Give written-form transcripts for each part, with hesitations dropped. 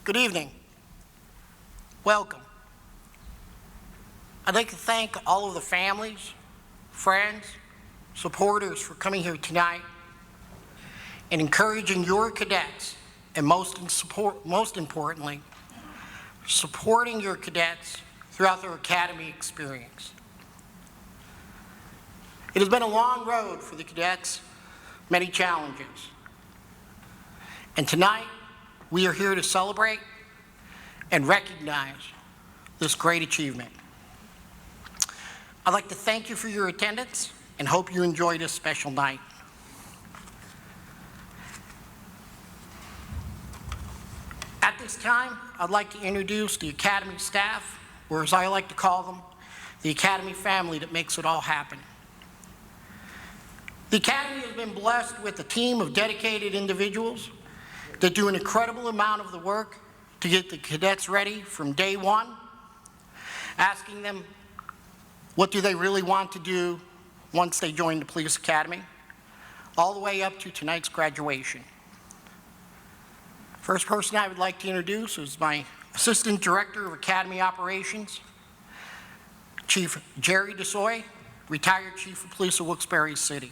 Good evening. Welcome. I'd like to thank all of the families, friends, supporters for coming here tonight and encouraging your cadets, and most importantly, supporting your cadets throughout their academy experience. It has been a long road for the cadets, many challenges. And tonight, we are here to celebrate and recognize this great achievement. I'd like to thank you for your attendance and hope you enjoy this special night. At this time, I'd like to introduce the Academy staff, or as I like to call them, the Academy family that makes it all happen. The Academy has been blessed with a team of dedicated individuals that do an incredible amount of the work to get the cadets ready from day one, asking them what do they really want to do once they join the police academy, all the way up to tonight's graduation. First person I would like to introduce is my Assistant Director of Academy Operations, Chief Jerry DeSoy, retired Chief of Police of Wilkes-Barre City.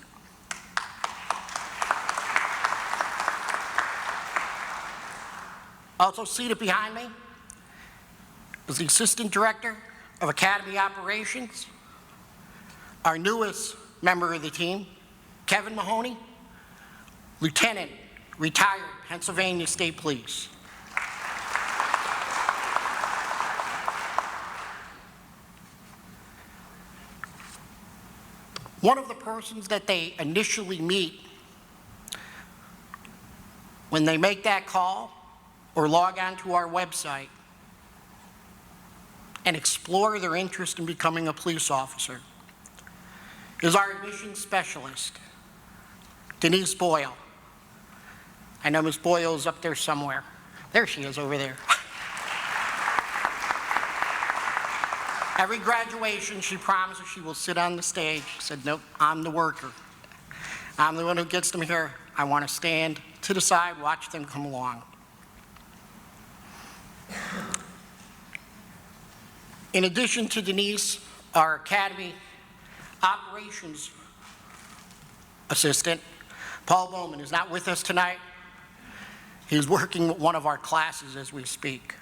Also seated behind me is the Assistant Director of Academy Operations, our newest member of the team, Kevin Mahoney, Lieutenant, retired Pennsylvania State Police. One of the persons that they initially meet when they make that call or log on to our website and explore their interest in becoming a police officer is our admissions specialist, Denise Boyle. I know Ms. Boyle is up there somewhere. There she is over there. Every graduation, she promises she will sit on the stage. She said, nope, I'm the worker. I'm the one who gets them here. I want to stand to the side, watch them come along. In addition to Denise, our Academy Operations Assistant, Paul Bowman, is not with us tonight. He's working with one of our classes as we speak.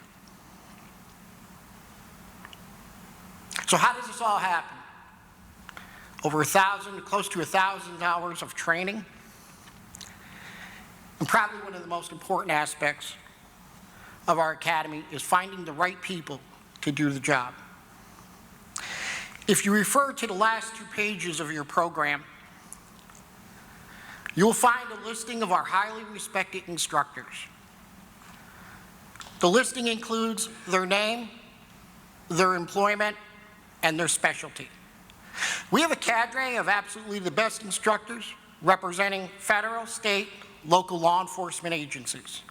So how does this all happen? Over 1,000, close to 1,000 hours of training. And probably one of the most important aspects of our academy is finding the right people to do the job. If you refer to the last 2 pages of your program, you'll find a listing of our highly respected instructors. The listing includes their name, their employment, and their specialty. We have a cadre of absolutely the best instructors representing federal, state, local law enforcement agencies.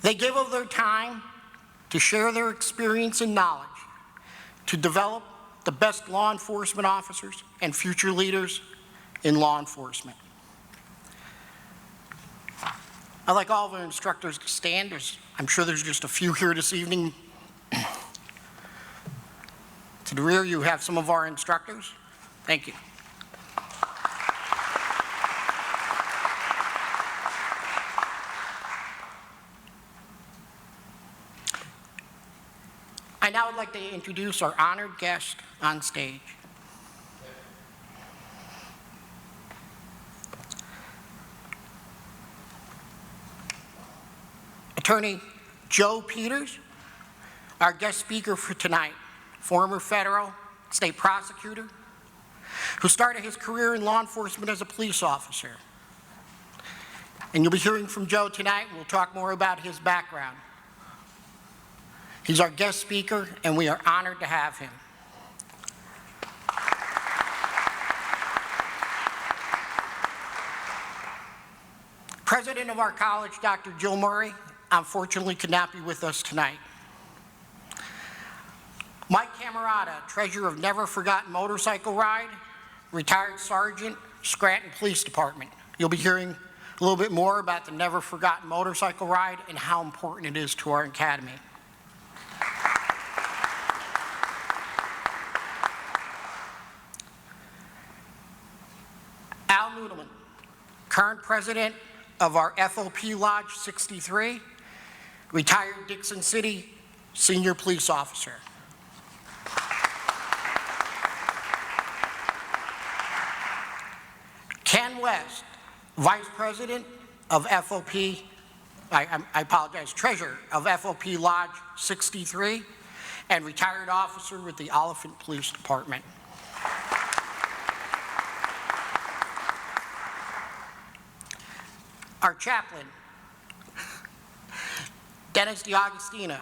They give of their time to share their experience and knowledge to develop the best law enforcement officers and future leaders in law enforcement. I'd like all of our instructors to stand. I'm sure there's just a few here this evening. To the rear, you have some of our instructors. Thank you. I now would like to introduce our honored guest on stage. Attorney Joe Peters, our guest speaker for tonight, former federal state prosecutor who started his career in law enforcement as a police officer. And you'll be hearing from Joe tonight. We'll talk more about his background. He's our guest speaker, and we are honored to have him. President of our college, Dr. Jill Murray, unfortunately could not be with us tonight. Mike Camerata, treasurer of Never Forgotten Motorcycle Ride, retired sergeant, Scranton Police Department. You'll be hearing a little bit more about the Never Forgotten motorcycle ride and how important it is to our academy. Al Noodleman, current president of our FOP Lodge 63, retired Dixon City senior police officer. Ken West, vice president of FOP, I apologize, treasurer of FOP Lodge 63, and retired officer with the Oliphant Police Department. Our chaplain, Dennis DiAgostino.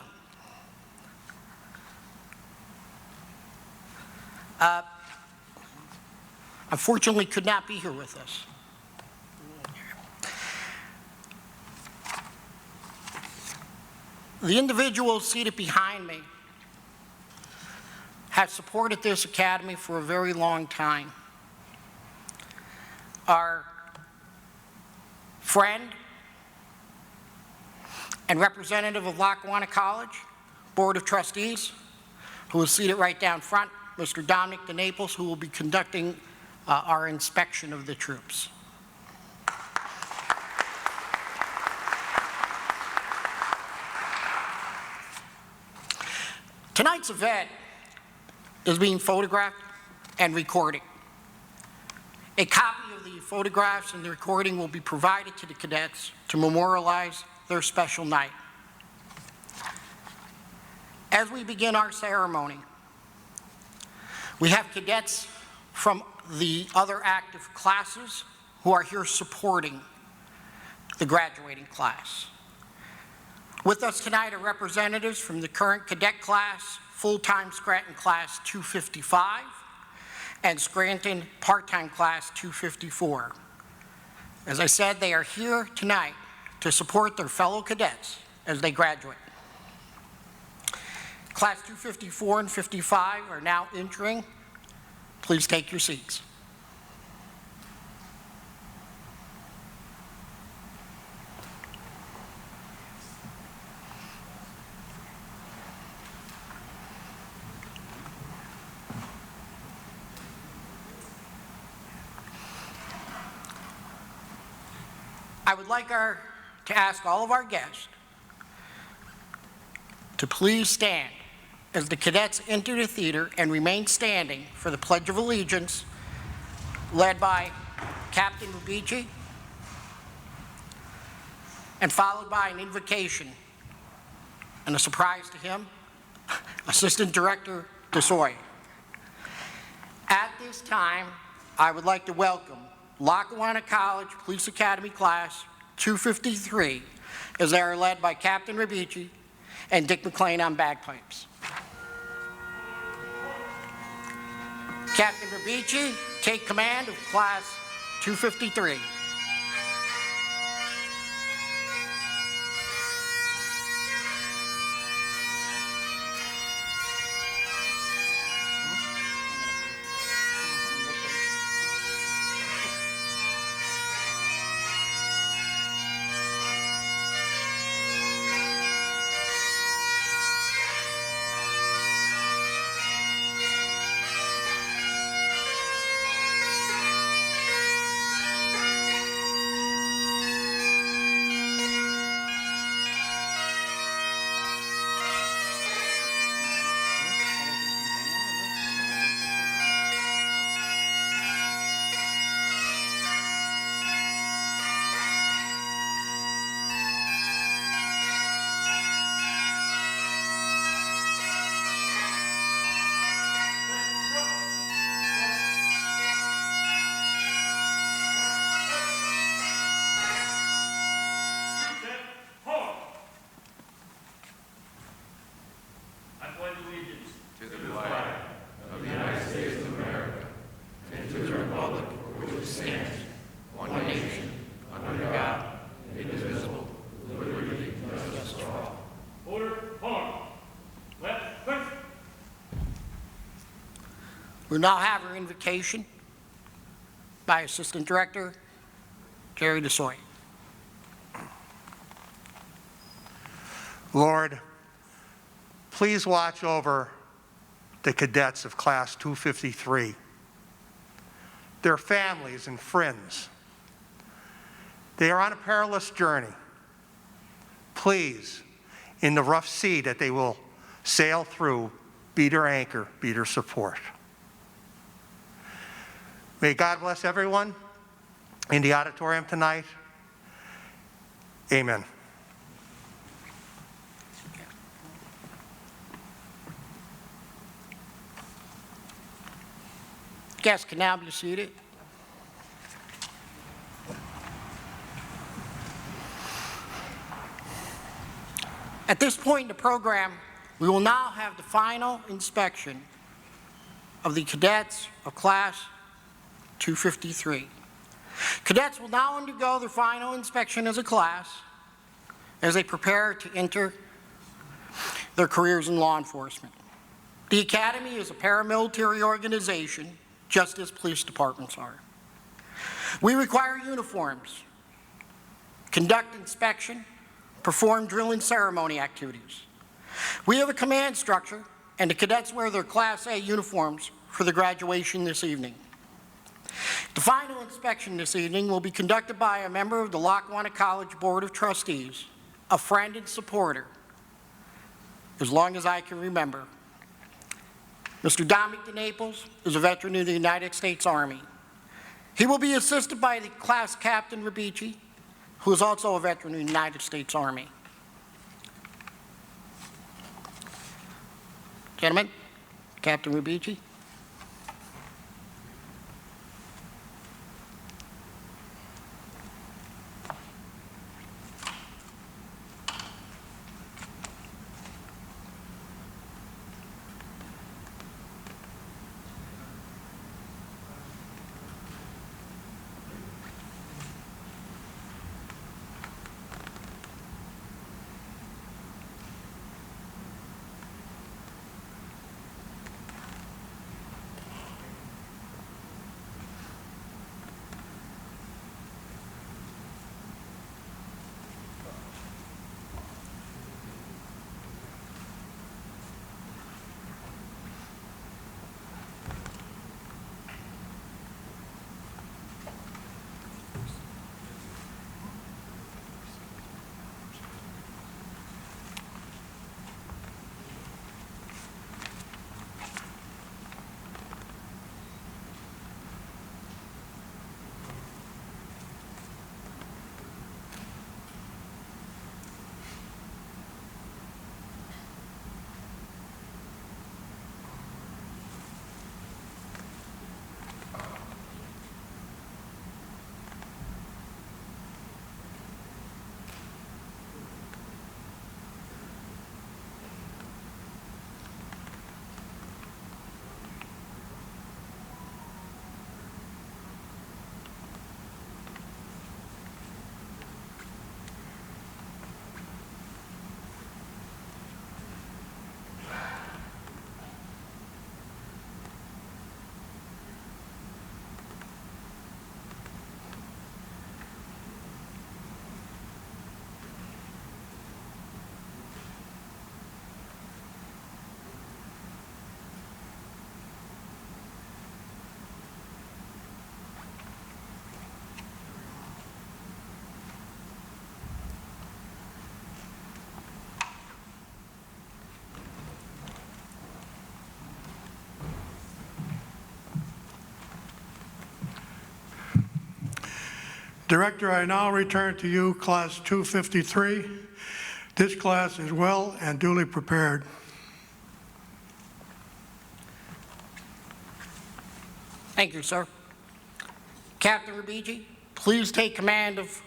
Unfortunately could not be here with us. The individual seated behind me has supported this academy for a very long time. Our friend and representative of Lackawanna College Board of Trustees, who is seated right down front, Mr. Dominic DeNaples, who will be conducting our inspection of the troops. Tonight's event is being photographed and recorded. A copy of the photographs and the recording will be provided to the cadets to memorialize their special night. As we begin our ceremony, we have cadets from the other active classes who are here supporting the graduating class. With us tonight are representatives from the current cadet class, full-time Scranton Class 255, and Scranton part-time Class 254. As I said, they are here tonight to support their fellow cadets as they graduate. Class 254 and 55 are now entering. Please take your seats. I would like to ask all of our guests to please stand as the cadets enter the theater and remain standing for the Pledge of Allegiance, led by Captain Rubici, and followed by an invocation and a surprise to him, Assistant Director DeSoy. At this time, I would like to welcome Lackawanna College Police Academy Class 253, as they are led by Captain Rubici and Dick McLean on bagpipes. Captain Rubici, take command of Class 253. We now have our invocation by Assistant Director Jerry DeSoy. Lord, please watch over the cadets of Class 253, their families and friends. They are on a perilous journey. Please, in the rough sea that they will sail through, be their anchor, be their support. May God bless everyone in the auditorium tonight. Amen. Guests can now be seated. At this point in the program, we will now have the final inspection of the cadets of Class 253. Cadets will now undergo their final inspection as a class as they prepare to enter their careers in law enforcement. The Academy is a paramilitary organization, just as police departments are. We require uniforms, conduct inspection, perform drill and ceremony activities. We have a command structure, and the cadets wear their Class A uniforms for the graduation this evening. The final inspection this evening will be conducted by a member of the Lackawanna College Board of Trustees, a friend and supporter, as long as I can remember. Mr. Dominic DeNaples is a veteran of the United States Army. He will be assisted by the class captain, Rabici, who is also a veteran of the United States Army. Gentlemen, Captain Rabici. Director, I now return to you, Class 253. This class is well and duly prepared. Thank you, sir. Captain Rabici, please take command of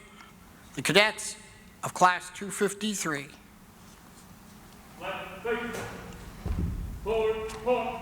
the cadets of Class 253. Forward, forward.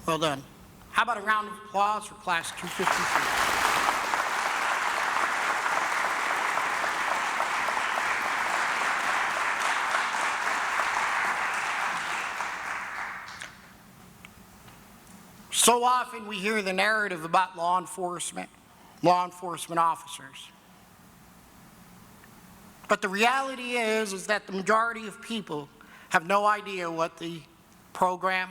Well done. How about a round of applause for Class 253? So often we hear the narrative about law enforcement officers. But the reality is that the majority of people have no idea what the program,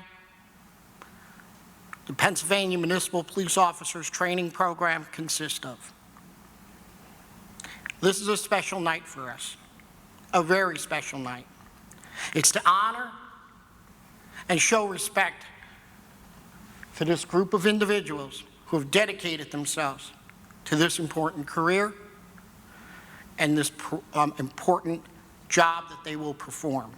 the Pennsylvania Municipal Police Officers Training Program, consists of. This is a special night for us, a very special night. It's to honor and show respect to this group of individuals who have dedicated themselves to this important career and this important job that they will perform.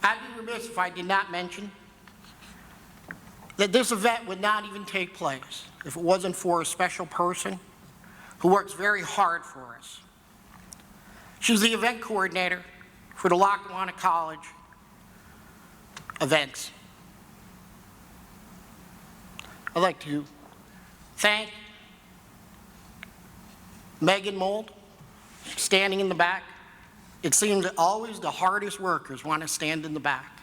I'd be remiss if I did not mention that this event would not even take place if it wasn't for a special person who works very hard for us. She's the event coordinator for the Lackawanna College events. I'd like to thank Megan Mold, standing in the back. It seems that always the hardest workers want to stand in the back.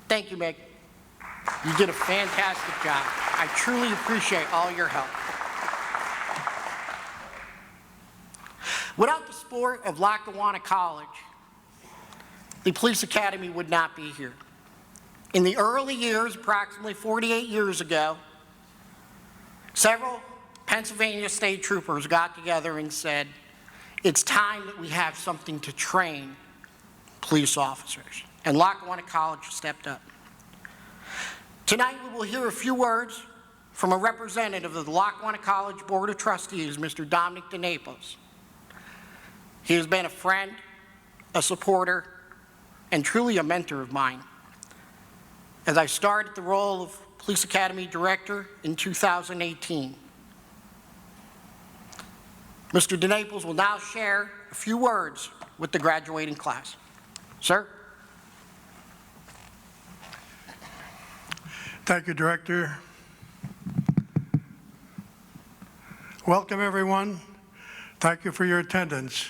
Thank you, Megan. You did a fantastic job. I truly appreciate all your help. Without the support of Lackawanna College, the Police Academy would not be here. In the early years, approximately 48 years ago, several Pennsylvania state troopers got together and said, it's time that we have something to train police officers. And Lackawanna College stepped up. Tonight we will hear a few words from a representative of the Lackawanna College Board of Trustees, Mr. Dominic DeNaples. He has been a friend, a supporter, and truly a mentor of mine. As I started the role of Police Academy Director in 2018. Mr. DeNaples will now share a few words with the graduating class. Sir? Thank you, Director. Welcome, everyone. Thank you for your attendance.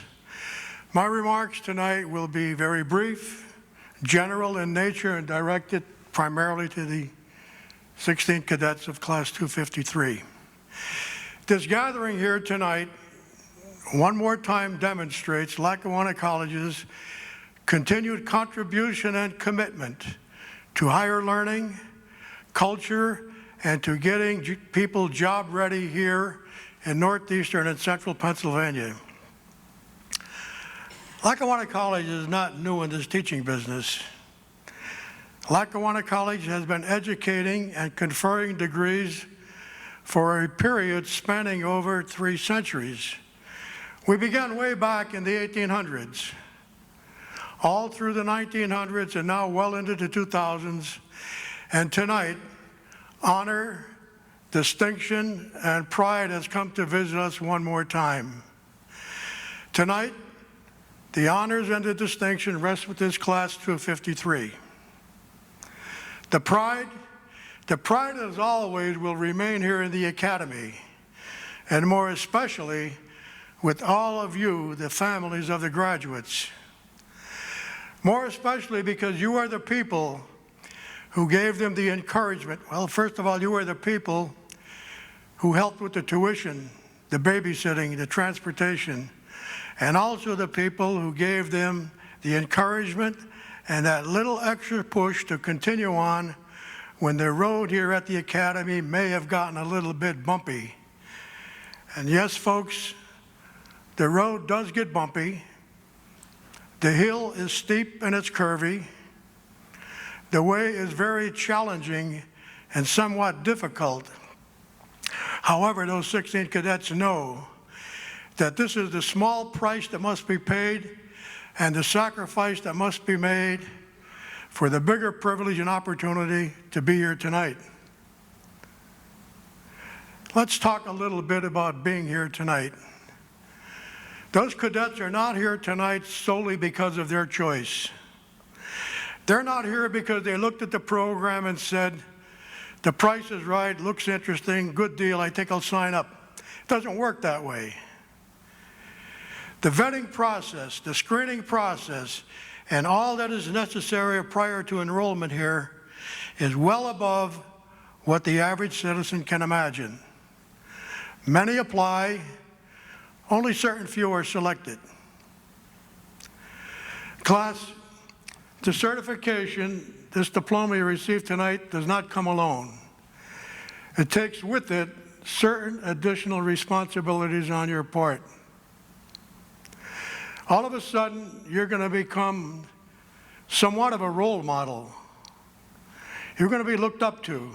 My remarks tonight will be very brief, general in nature, and directed primarily to the 16 cadets of Class 253. This gathering here tonight one more time demonstrates Lackawanna College's continued contribution and commitment to higher learning, culture, and to getting people job ready here in northeastern and central Pennsylvania. Lackawanna College is not new in this teaching business. Lackawanna College has been educating and conferring degrees for a period spanning over 3 centuries. We began way back in the 1800s, all through the 1900s and now well into the 2000s. And tonight, honor, distinction, and pride has come to visit us one more time. Tonight, the honors and the distinction rest with this Class 253. The pride as always will remain here in the Academy, and more especially with all of you, the families of the graduates. More especially because you are the people who gave them the encouragement. Well, first of all, you are the people who helped with the tuition, the babysitting, the transportation, and also the people who gave them the encouragement and that little extra push to continue on when the road here at the Academy may have gotten a little bit bumpy. And yes, folks, the road does get bumpy. The hill is steep and it's curvy. The way is very challenging and somewhat difficult. However, those 16 cadets know that this is the small price that must be paid and the sacrifice that must be made for the bigger privilege and opportunity to be here tonight. Let's talk a little bit about being here tonight. Those cadets are not here tonight solely because of their choice. They're not here because they looked at the program and said, the price is right, looks interesting, good deal, I think I'll sign up. It doesn't work that way. The vetting process, the screening process, and all that is necessary prior to enrollment here is well above what the average citizen can imagine. Many apply, only certain few are selected. Class, the certification, this diploma you received tonight, does not come alone. It takes with it certain additional responsibilities on your part. All of a sudden, you're going to become somewhat of a role model. You're going to be looked up to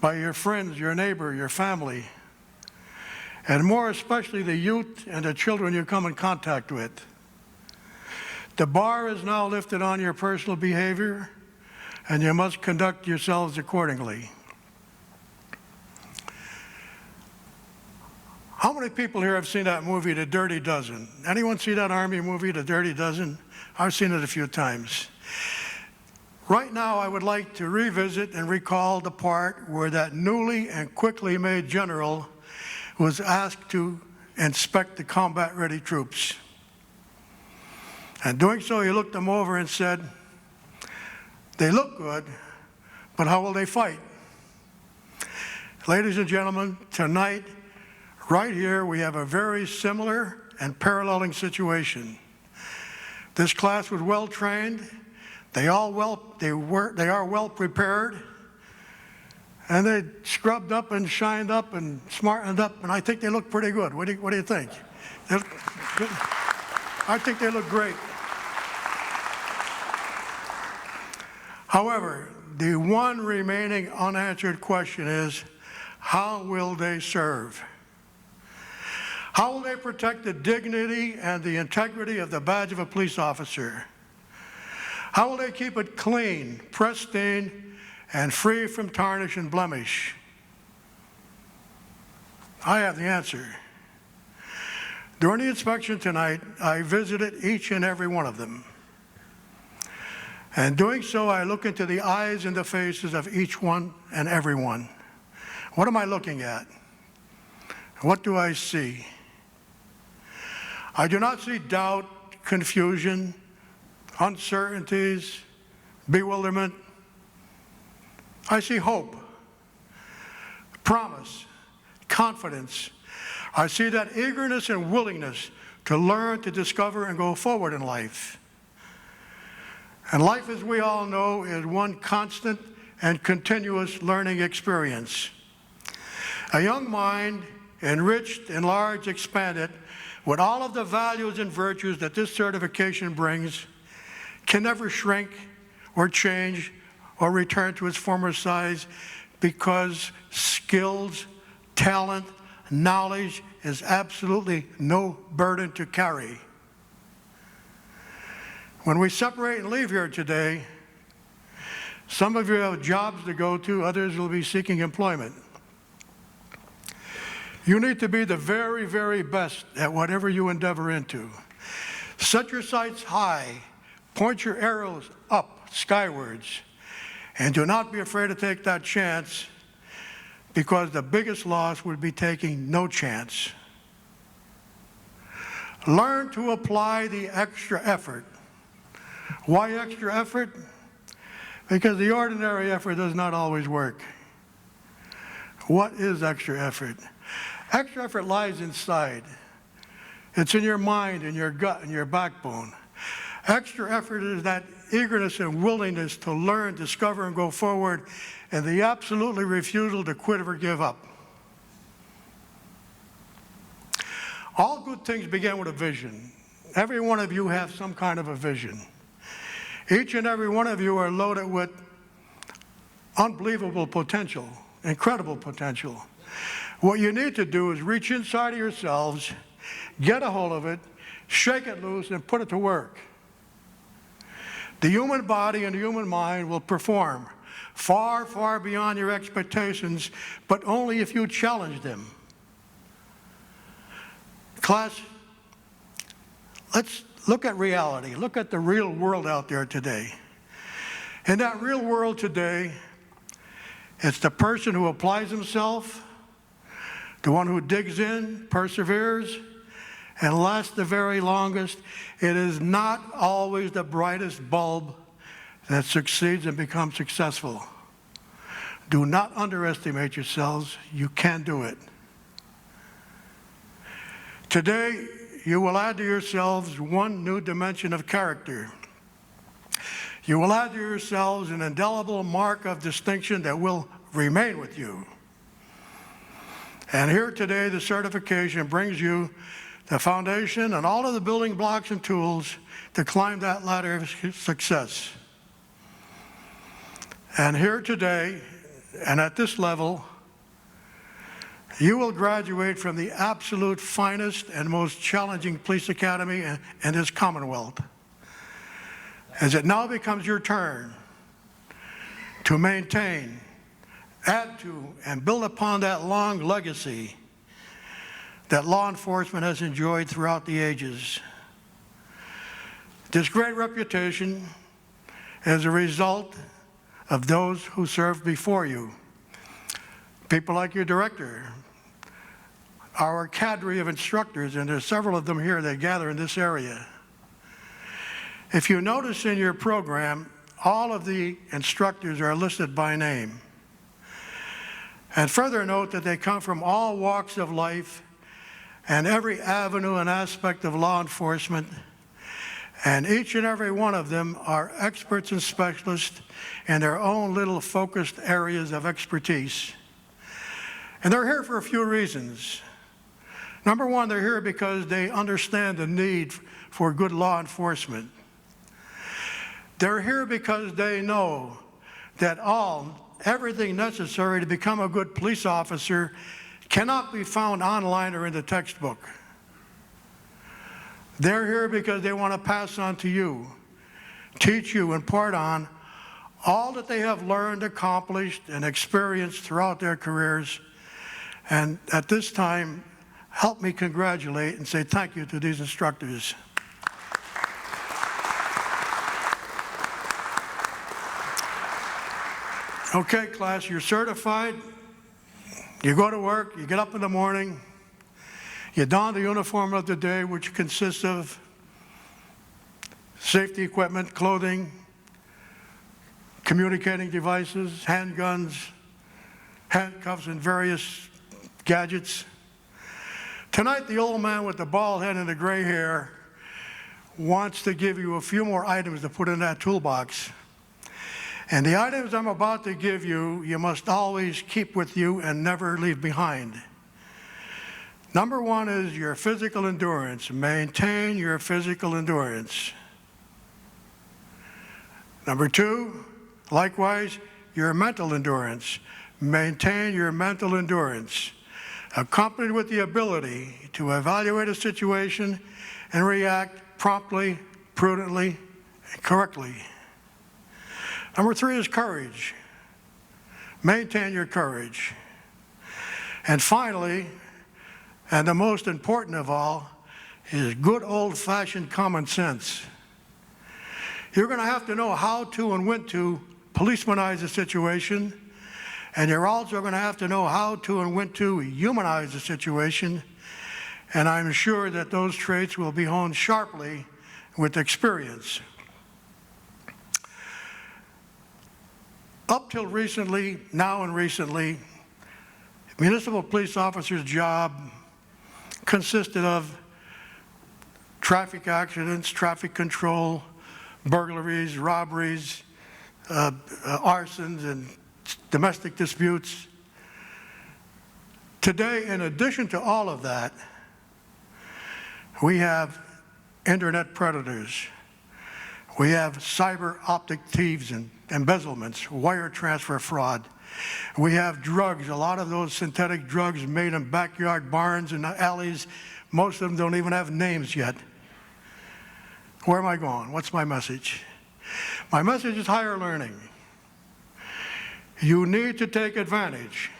by your friends, your neighbor, your family, and more especially the youth and the children you come in contact with. The bar is now lifted on your personal behavior, and you must conduct yourselves accordingly. How many people here have seen that movie, The Dirty Dozen? Anyone see that Army movie, The Dirty Dozen? I've seen it a few times. Right now, I would like to revisit and recall the part where that newly and quickly made general was asked to inspect the combat-ready troops. And doing so, he looked them over and said, they look good, but how will they fight? Ladies and gentlemen, tonight, right here, we have a very similar and paralleling situation. This class was well trained. They are well prepared, and they scrubbed up and shined up and smartened up, and I think they look pretty good. What do you think? They look good. I think they look great. However, the one remaining unanswered question is, how will they serve? How will they protect the dignity and the integrity of the badge of a police officer? How will they keep it clean, pristine, and free from tarnish and blemish? I have the answer. During the inspection tonight, I visited each and every one of them. And doing so, I look into the eyes and the faces of each one and every one. What am I looking at? What do I see? I do not see doubt, confusion, uncertainties, bewilderment. I see hope, promise, confidence. I see that eagerness and willingness to learn, to discover, and go forward in life. And life, as we all know, is one constant and continuous learning experience. A young mind, enriched, enlarged, expanded, with all of the values and virtues that this certification brings, can never shrink or change or return to its former size, because skills, talent, knowledge is absolutely no burden to carry. When we separate and leave here today, some of you have jobs to go to, others will be seeking employment. You need to be the very, very best at whatever you endeavor into. Set your sights high, point your arrows up, skywards, and do not be afraid to take that chance, because the biggest loss would be taking no chance. Learn to apply the extra effort. Why extra effort? Because the ordinary effort does not always work. What is extra effort? Extra effort lies inside. It's in your mind, in your gut, in your backbone. Extra effort is that eagerness and willingness to learn, discover, and go forward, and the absolutely refusal to quit or give up. All good things begin with a vision. Every one of you have some kind of a vision. Each and every one of you are loaded with unbelievable potential, incredible potential. What you need to do is reach inside of yourselves, get a hold of it, shake it loose, and put it to work. The human body and the human mind will perform far, far beyond your expectations, but only if you challenge them. Class, let's look at reality. Look at the real world out there today. In that real world today, it's the person who applies himself, the one who digs in, perseveres, and lasts the very longest. It is not always the brightest bulb that succeeds and becomes successful. Do not underestimate yourselves. You can do it. Today, you will add to yourselves one new dimension of character. You will add to yourselves an indelible mark of distinction that will remain with you. And here today, the certification brings you the foundation and all of the building blocks and tools to climb that ladder of success. And here today, and at this level, you will graduate from the absolute finest and most challenging police academy in this Commonwealth. As it now becomes your turn to maintain, add to, and build upon that long legacy that law enforcement has enjoyed throughout the ages. This great reputation is a result of those who served before you. People like your director, our cadre of instructors, and there's several of them here that gather in this area. If you notice in your program, all of the instructors are listed by name. And further note that they come from all walks of life and every avenue and aspect of law enforcement. And each and every one of them are experts and specialists in their own little focused areas of expertise. And they're here for a few reasons. Number one, they're here because they understand the need for good law enforcement. They're here because they know that everything necessary to become a good police officer cannot be found online or in the textbook. They're here because they want to pass on to you, teach you, impart on all that they have learned, accomplished, and experienced throughout their careers. And at this time, help me congratulate and say thank you to these instructors. Okay, class, you're certified. You go to work, you get up in the morning, you don the uniform of the day, which consists of safety equipment, clothing, communicating devices, handguns, handcuffs, and various gadgets. Tonight, the old man with the bald head and the gray hair wants to give you a few more items to put in that toolbox. And the items I'm about to give you, you must always keep with you and never leave behind. Number one is your physical endurance. Maintain your physical endurance. Number two, likewise, your mental endurance. Maintain your mental endurance, accompanied with the ability to evaluate a situation and react promptly, prudently, and correctly. Number three is courage. Maintain your courage. And finally, and the most important of all, is good old-fashioned common sense. You're going to have to know how to and when to policemanize a situation, and you're also going to have to know how to and when to humanize the situation, and I'm sure that those traits will be honed sharply with experience. Up till recently, now and recently, municipal police officers' job consisted of traffic accidents, traffic control, burglaries, robberies, arsons, and domestic disputes. Today, in addition to all of that, we have internet predators. We have cyber optic thieves and embezzlements, wire transfer fraud. We have drugs, a lot of those synthetic drugs made in backyard barns and alleys. Most of them don't even have names yet. Where am I going? What's my message? My message is higher learning. You need to take advantage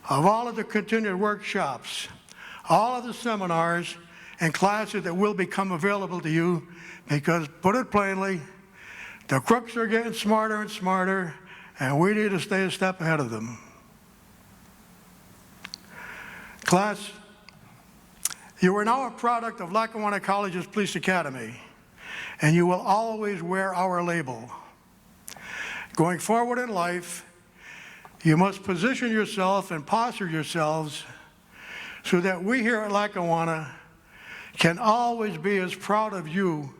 of all of the continued workshops, all of the seminars, and classes that will become available to you because, put it plainly, the crooks are getting smarter and smarter, and we need to stay a step ahead of them. Class, you are now a product of Lackawanna College's Police Academy, and you will always wear our label. Going forward in life, you must position yourself and posture yourselves so that we here at Lackawanna can always be as proud of you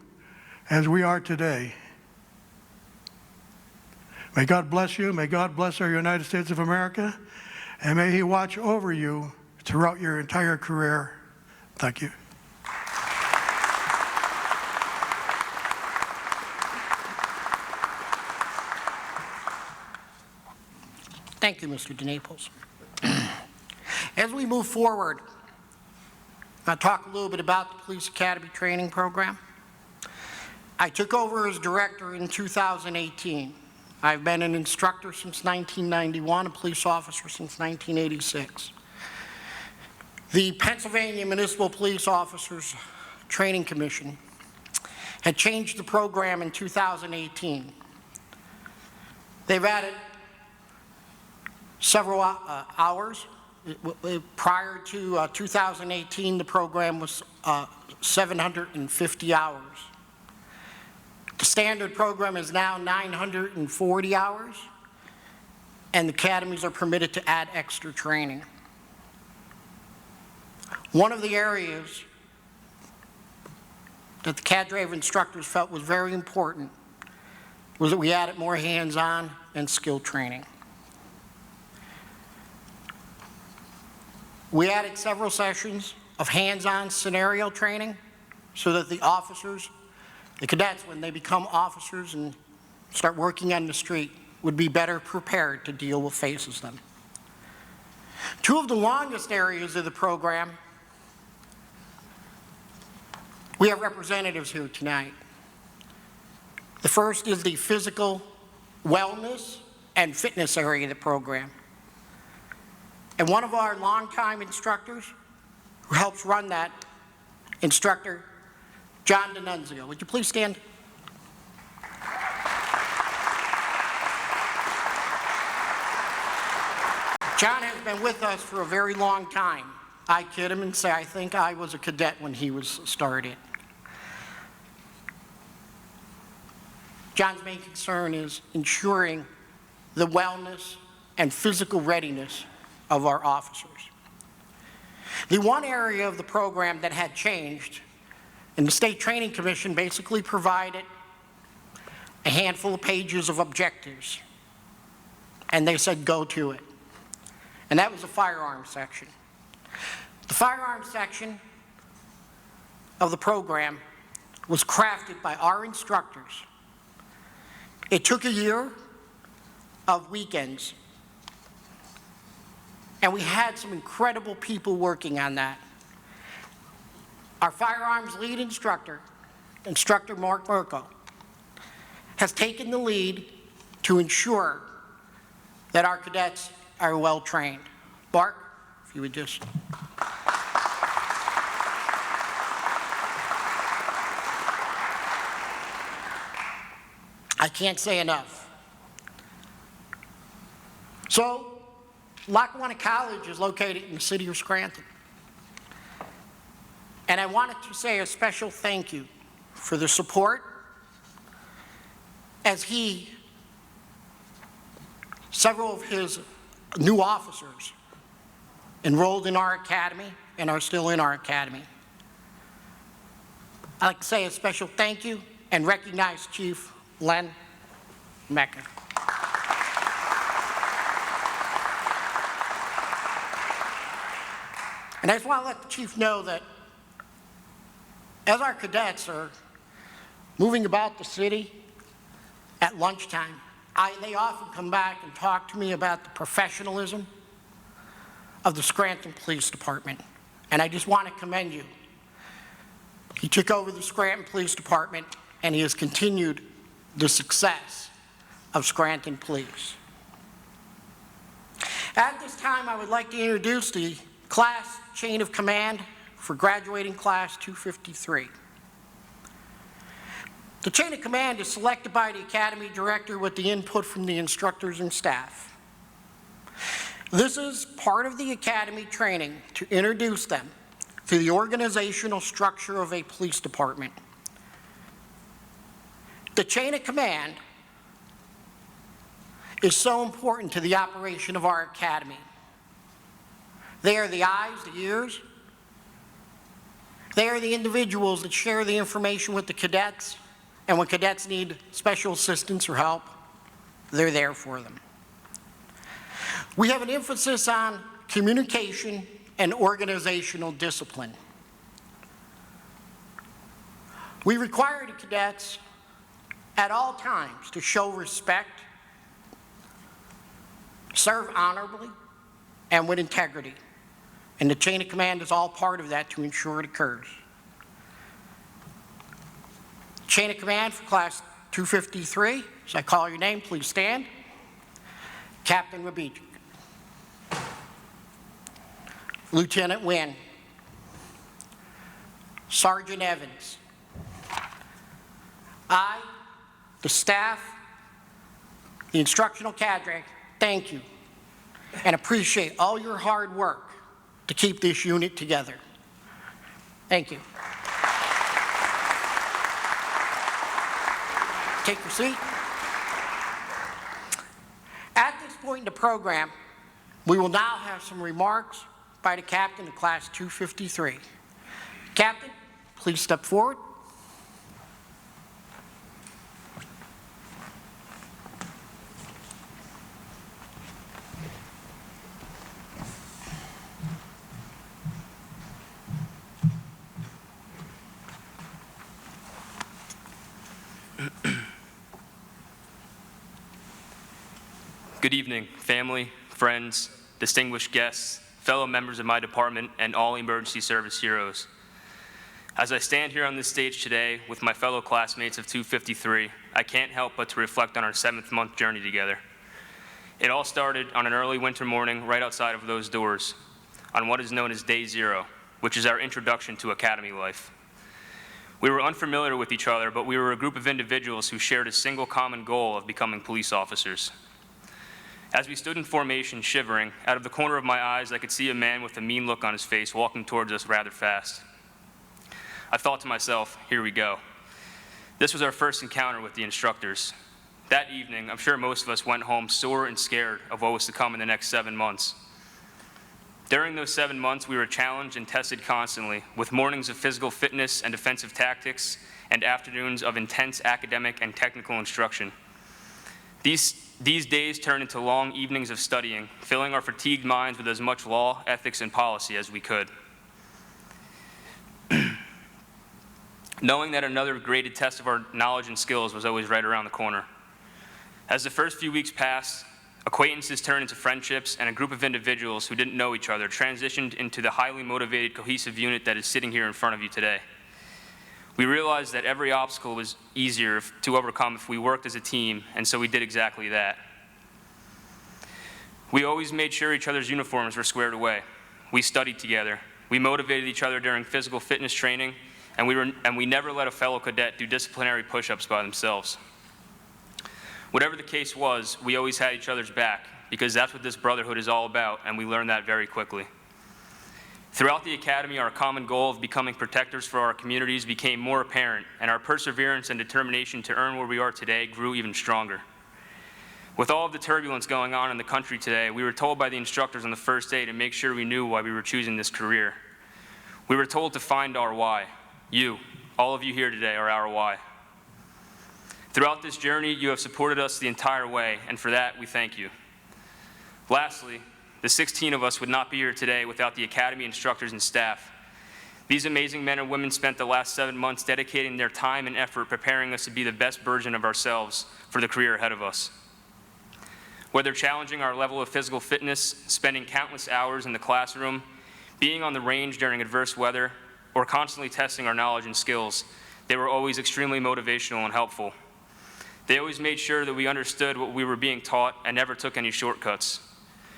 as we are today. May God bless you, may God bless our United States of America, and may He watch over you throughout your entire career. Thank you. Thank you, Mr. DeNaples. As we move forward, I'll talk a little bit about the Police Academy training program. I took over as director in 2018. I've been an instructor since 1991, a police officer since 1986. The Pennsylvania Municipal Police Officers Training Commission had changed the program in 2018. They've added several hours. Prior to 2018, the program was 750 hours. The standard program is now 940 hours, and the academies are permitted to add extra training. One of the areas that the cadre of instructors felt was very important was that we added more hands-on and skill training. We added several sessions of hands-on scenario training so that the officers, the cadets, when they become officers and start working on the street, would be better prepared to deal with faces them. Two of the longest areas of the program, we have representatives here tonight. The first is the physical wellness and fitness area of the program. And one of our longtime instructors who helps run that, Instructor John D'Annunzio. Would you please stand? John has been with us for a very long time. I kid him and say I think I was a cadet when he was started. John's main concern is ensuring the wellness and physical readiness of our officers. The one area of the program that had changed, and the State Training Commission basically provided a handful of pages of objectives, and they said go to it. And that was the firearms section. The firearms section of the program was crafted by our instructors. It took a year of weekends, and we had some incredible people working on that. Our firearms lead instructor, Instructor Mark Merkel, has taken the lead to ensure that our cadets are well trained. Mark, if you would just. I can't say enough. So, Lackawanna College is located in the city of Scranton. And I wanted to say a special thank you for the support as several of his new officers enrolled in our academy and are still in our academy. I'd like to say a special thank you and recognize Chief Len Mecca. And I just want to let the chief know that as our cadets are moving about the city at lunchtime, they often come back and talk to me about the professionalism of the Scranton Police Department. And I just want to commend you. He took over the Scranton Police Department, and he has continued the success of Scranton Police. At this time, I would like to introduce the class chain of command for graduating class 253. The chain of command is selected by the Academy Director with the input from the instructors and staff. This is part of the Academy training to introduce them to the organizational structure of a police department. The chain of command is so important to the operation of our Academy. They are the eyes, the ears. They are the individuals that share the information with the cadets, and when cadets need special assistance or help, they're there for them. We have an emphasis on communication and organizational discipline. We require the cadets at all times to show respect, serve honorably, and with integrity. And the chain of command is all part of that to ensure it occurs. Chain of command for class 253, as I call your name, please stand. Captain Rabich. Lieutenant Wynn. Sergeant Evans. I, the staff, the instructional cadre, thank you and appreciate all your hard work to keep this unit together. Thank you. Take your seat. At this point in the program, we will now have some remarks by the captain of class 253. Captain, please step forward. Good evening, family, friends, distinguished guests, fellow members of my department, and all emergency service heroes. As I stand here on this stage today with my fellow classmates of 253, I can't help but to reflect on our 7th-month journey together. It all started on an early winter morning right outside of those doors, on what is known as Day Zero, which is our introduction to Academy life. We were unfamiliar with each other, but we were a group of individuals who shared a single common goal of becoming police officers. As we stood in formation, shivering, out of the corner of my eyes, I could see a man with a mean look on his face walking towards us rather fast. I thought to myself, here we go. This was our first encounter with the instructors. That evening, I'm sure most of us went home sore and scared of what was to come in the next 7 months. During those 7 months, we were challenged and tested constantly, with mornings of physical fitness and defensive tactics, and afternoons of intense academic and technical instruction. These days turned into long evenings of studying, filling our fatigued minds with as much law, ethics, and policy as we could. Knowing that another graded test of our knowledge and skills was always right around the corner. As the first few weeks passed, acquaintances turned into friendships, and a group of individuals who didn't know each other transitioned into the highly motivated, cohesive unit that is sitting here in front of you today. We realized that every obstacle was easier to overcome if we worked as a team, and so we did exactly that. We always made sure each other's uniforms were squared away. We studied together. We motivated each other during physical fitness training, and we never let a fellow cadet do disciplinary push-ups by themselves. Whatever the case was, we always had each other's back, because that's what this brotherhood is all about, and we learned that very quickly. Throughout the Academy, our common goal of becoming protectors for our communities became more apparent, and our perseverance and determination to earn where we are today grew even stronger. With all of the turbulence going on in the country today, we were told by the instructors on the first day to make sure we knew why we were choosing this career. We were told to find our why. You, all of you here today, are our why. Throughout this journey, you have supported us the entire way, and for that, we thank you. Lastly, the 16 of us would not be here today without the Academy instructors and staff. These amazing men and women spent the last 7 months dedicating their time and effort preparing us to be the best version of ourselves for the career ahead of us. Whether challenging our level of physical fitness, spending countless hours in the classroom, being on the range during adverse weather, or constantly testing our knowledge and skills, they were always extremely motivational and helpful. They always made sure that we understood what we were being taught and never took any shortcuts.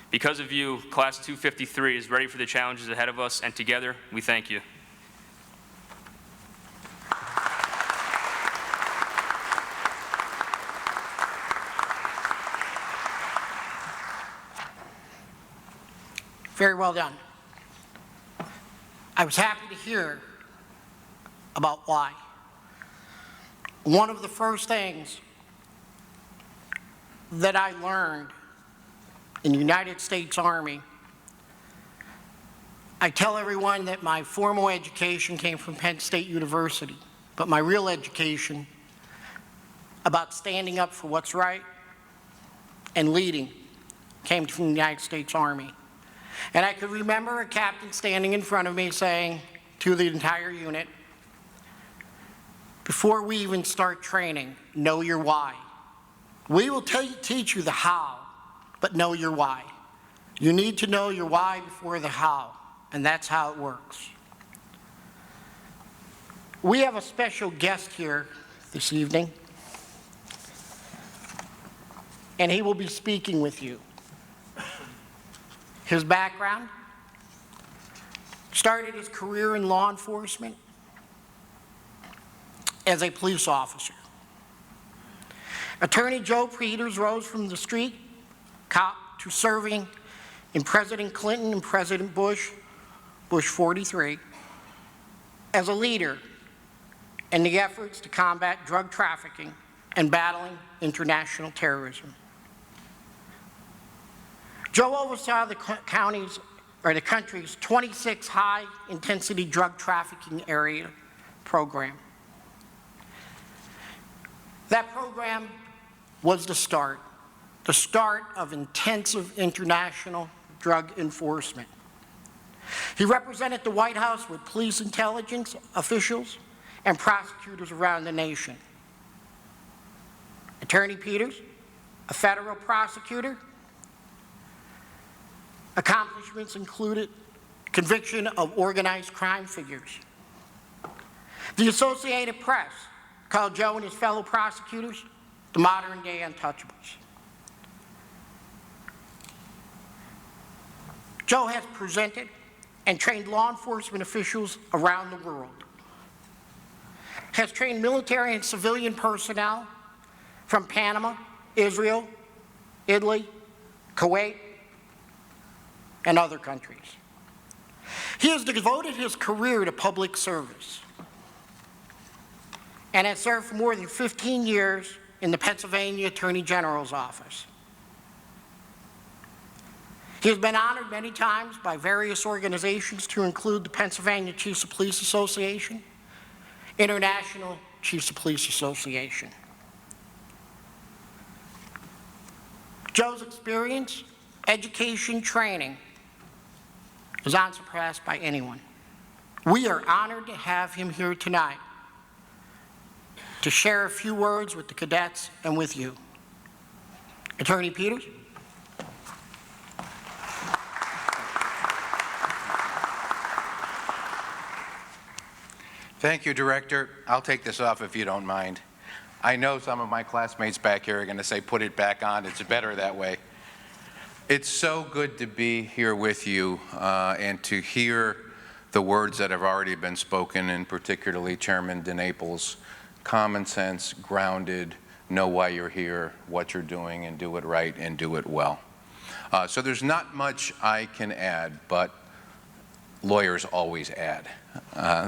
Because of you, Class 253 is ready for the challenges ahead of us, and together, we thank you. Very well done. I was happy to hear about why. One of the first things that I learned in the United States Army, I tell everyone that my formal education came from Penn State University, but my real education about standing up for what's right and leading came from the United States Army. And I could remember a captain standing in front of me saying to the entire unit, before we even start training, know your why. We will teach you the how, but know your why. You need to know your why before the how, and that's how it works. We have a special guest here this evening, and he will be speaking with you. His background: started his career in law enforcement as a police officer. Attorney Joe Peters rose from the street cop to serving in President Clinton and President Bush 43, as a leader in the efforts to combat drug trafficking and battling international terrorism. Joe oversaw the country's 26 high-intensity drug trafficking area program. That program was the start of intensive international drug enforcement. He represented the White House with police intelligence officials and prosecutors around the nation. Attorney Peters, a federal prosecutor, accomplishments included conviction of organized crime figures. The Associated Press called Joe and his fellow prosecutors the modern-day untouchables. Joe has presented and trained law enforcement officials around the world, has trained military and civilian personnel from Panama, Israel, Italy, Kuwait, and other countries. He has devoted his career to public service and has served for more than 15 years in the Pennsylvania Attorney General's office. He has been honored many times by various organizations, to include the Pennsylvania Chiefs of Police Association, International Chiefs of Police Association. Joe's experience, education, training is unsurpassed by anyone. We are honored to have him here tonight to share a few words with the cadets and with you. Attorney Peters. Thank you, Director. I'll take this off if you don't mind. I know some of my classmates back here are going to say, put it back on. It's better that way. It's so good to be here with you and to hear the words that have already been spoken, and particularly Chairman DeNaples. Common sense, grounded, know why you're here, what you're doing, and do it right and do it well. So there's not much I can add, but lawyers always add.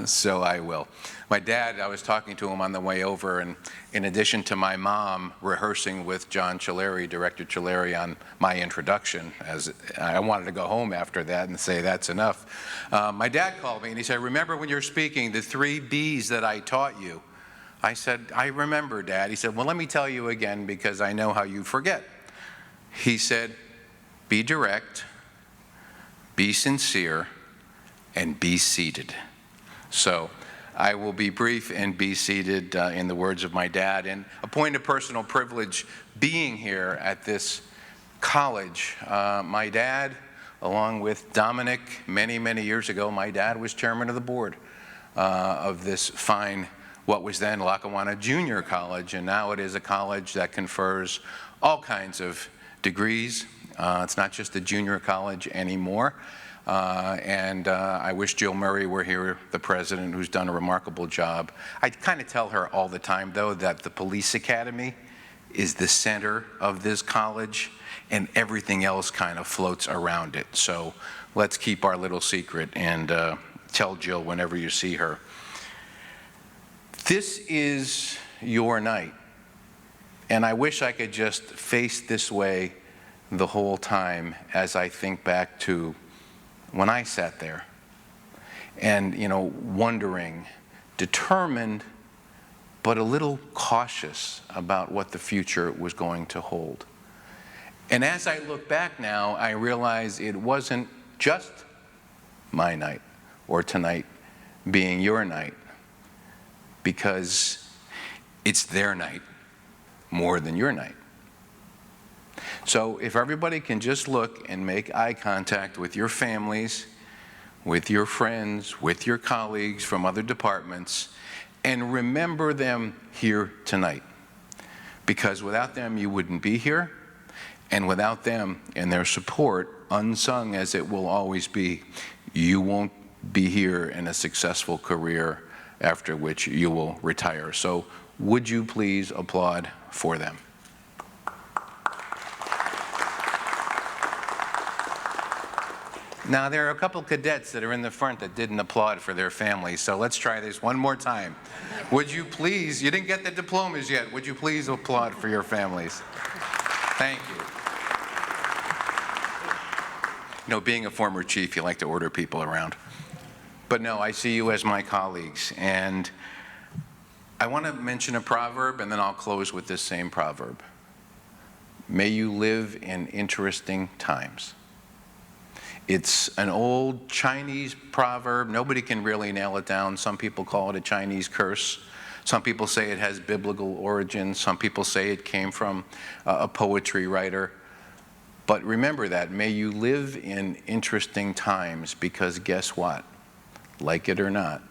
So I will. My dad, I was talking to him on the way over, and in addition to my mom rehearsing with John Chilleri, Director Chilleri, on my introduction, as I wanted to go home after that and say that's enough, my dad called me and he said, remember when you're speaking the 3 B's that I taught you? I said, I remember, Dad. He said, well, let me tell you again because I know how you forget. He said, be direct, be sincere, and be seated. So I will be brief and be seated in the words of my dad. And a point of personal privilege being here at this college. My dad, along with Dominic, many, many years ago, my dad was chairman of the board of this fine, what was then Lackawanna Junior College, and now it is a college that confers all kinds of degrees. It's not just a junior college anymore. I wish Jill Murray were here, the president, who's done a remarkable job. I kind of tell her all the time, though, that the police academy is the center of this college, and everything else kind of floats around it. So let's keep our little secret, and tell Jill whenever you see her. This is your night, and I wish I could just face this way the whole time as I think back to when I sat there and, wondering, determined, but a little cautious about what the future was going to hold. And as I look back now, I realize it wasn't just my night or tonight being your night, because it's their night more than your night. So if everybody can just look and make eye contact with your families, with your friends, with your colleagues from other departments, and remember them here tonight. Because without them, you wouldn't be here, and without them and their support, unsung as it will always be, you won't be here in a successful career after which you will retire. So would you please applaud for them? Now, there are a couple cadets that are in the front that didn't applaud for their families, so let's try this one more time. Would you please, you didn't get the diplomas yet, would you please applaud for your families? Thank you. Being a former chief, you like to order people around. But no, I see you as my colleagues, and I want to mention a proverb, and then I'll close with this same proverb. May you live in interesting times. It's an old Chinese proverb. Nobody can really nail it down. Some people call it a Chinese curse. Some people say it has biblical origins. Some people say it came from a poetry writer. But remember that. May you live in interesting times, because guess what? Like it or not,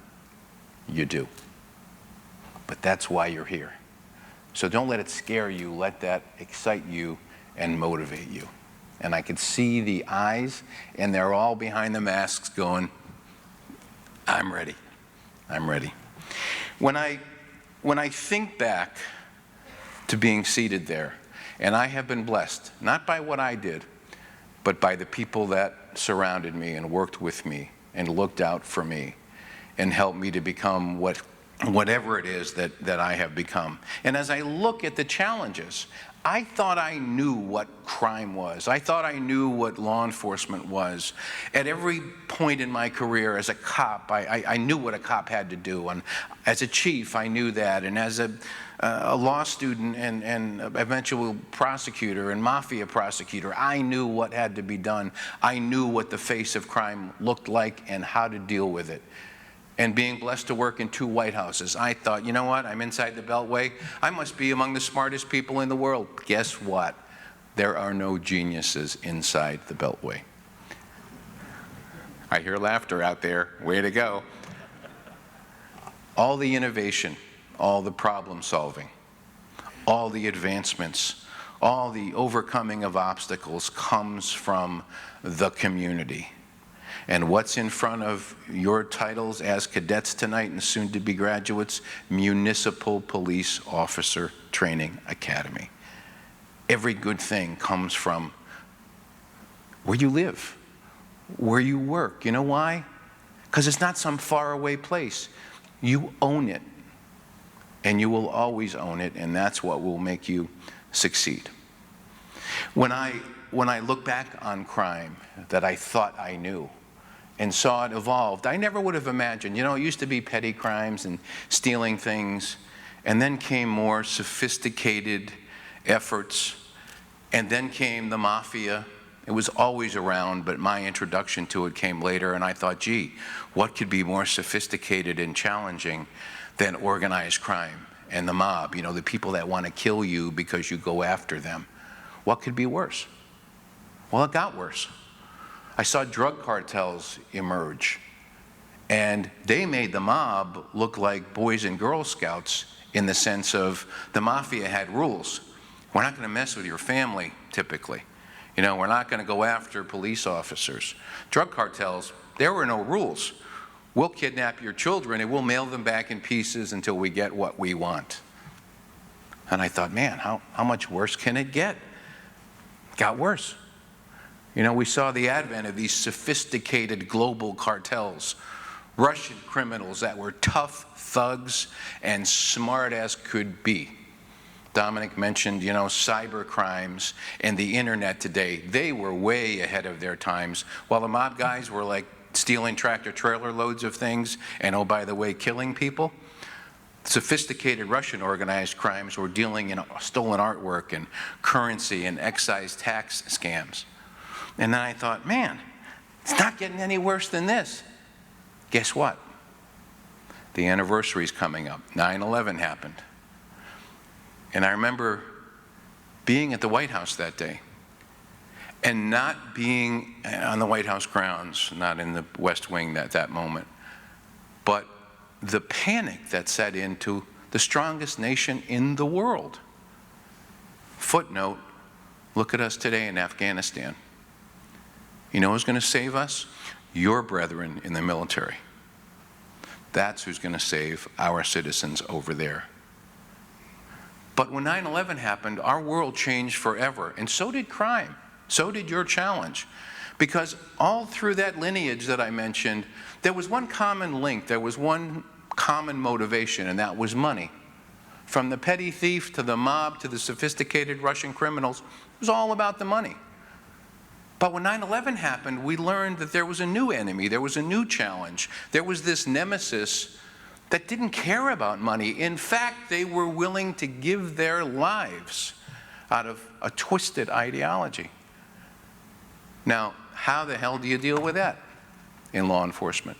you do. But that's why you're here. So don't let it scare you. Let that excite you and motivate you. And I could see the eyes, and they're all behind the masks going, I'm ready. I'm ready. When I think back to being seated there, and I have been blessed, not by what I did, but by the people that surrounded me and worked with me and looked out for me and helped me to become whatever it is that I have become. And as I look at the challenges, I thought I knew what crime was. I thought I knew what law enforcement was. At every point in my career as a cop, I knew what a cop had to do. And as a chief, I knew that. And as a law student and eventual prosecutor and mafia prosecutor, I knew what had to be done. I knew what the face of crime looked like and how to deal with it. And being blessed to work in 2 White Houses, I thought, you know what, I'm inside the Beltway. I must be among the smartest people in the world. Guess what? There are no geniuses inside the Beltway. I hear laughter out there. Way to go. All the innovation, all the problem solving, all the advancements, all the overcoming of obstacles comes from the community. And what's in front of your titles as cadets tonight and soon to be graduates? Municipal Police Officer Training Academy. Every good thing comes from where you live, where you work. You know why? Because it's not some faraway place. You own it, and you will always own it, and that's what will make you succeed. When I look back on crime that I thought I knew and saw it evolved, I never would have imagined. It used to be petty crimes and stealing things, and then came more sophisticated efforts, and then came the mafia. It was always around, but my introduction to it came later, and I thought, gee, what could be more sophisticated and challenging than organized crime and the mob, the people that want to kill you because you go after them. What could be worse? Well, it got worse. I saw drug cartels emerge, and they made the mob look like Boys and Girl Scouts in the sense of the mafia had rules. We're not going to mess with your family, typically. We're not going to go after police officers. Drug cartels, there were no rules. We'll kidnap your children and we'll mail them back in pieces until we get what we want. And I thought, man, how much worse can it get? It got worse. You know, we saw the advent of these sophisticated global cartels, Russian criminals that were tough thugs and smart as could be. Dominic mentioned, you know, cyber crimes and the internet today. They were way ahead of their times. While the mob guys were like stealing tractor trailer loads of things and, oh, by the way, killing people, sophisticated Russian organized crimes were dealing in stolen artwork and currency and excise tax scams. And then I thought, man, it's not getting any worse than this. Guess what? The anniversary's coming up. 9/11 happened. And I remember being at the White House that day and not being on the White House grounds, not in the West Wing at that moment, but the panic that set into the strongest nation in the world. Footnote, look at us today in Afghanistan. You know who's going to save us? Your brethren in the military. That's who's going to save our citizens over there. But when 9/11 happened, our world changed forever, and so did crime. So did your challenge. Because all through that lineage that I mentioned, there was one common link, there was one common motivation, and that was money. From the petty thief to the mob to the sophisticated Russian criminals, it was all about the money. But when 9/11 happened, we learned that there was a new enemy, there was a new challenge. There was this nemesis that didn't care about money. In fact, they were willing to give their lives out of a twisted ideology. Now, how the hell do you deal with that in law enforcement?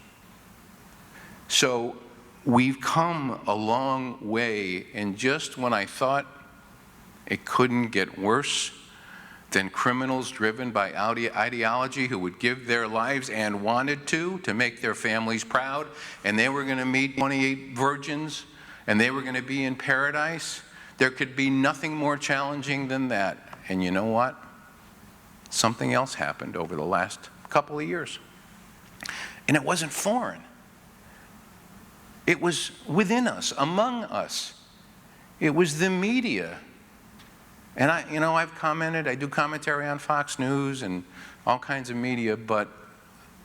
So we've come a long way, and just when I thought it couldn't get worse than criminals driven by ideology who would give their lives and wanted to make their families proud, and they were going to meet 28 virgins, and they were going to be in paradise, there could be nothing more challenging than that. And you know what? Something else happened over the last couple of years. And it wasn't foreign. It was within us, among us. It was the media. And I've commented, I do commentary on Fox News and all kinds of media, but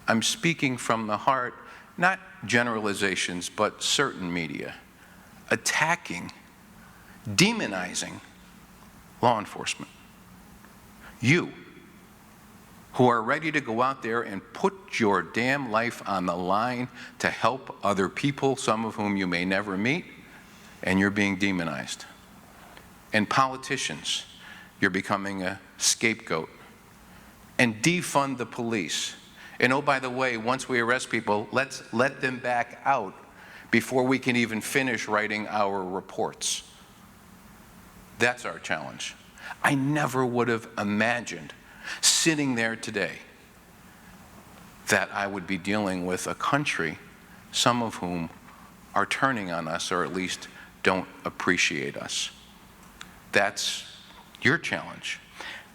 I'm speaking from the heart, not generalizations, but certain media, attacking, demonizing law enforcement. You, who are ready to go out there and put your damn life on the line to help other people, some of whom you may never meet, and you're being demonized. And politicians, you're becoming a scapegoat. And defund the police. And oh, by the way, once we arrest people, let's let them back out before we can even finish writing our reports. That's our challenge. I never would have imagined sitting there today that I would be dealing with a country, some of whom are turning on us or at least don't appreciate us. That's your challenge.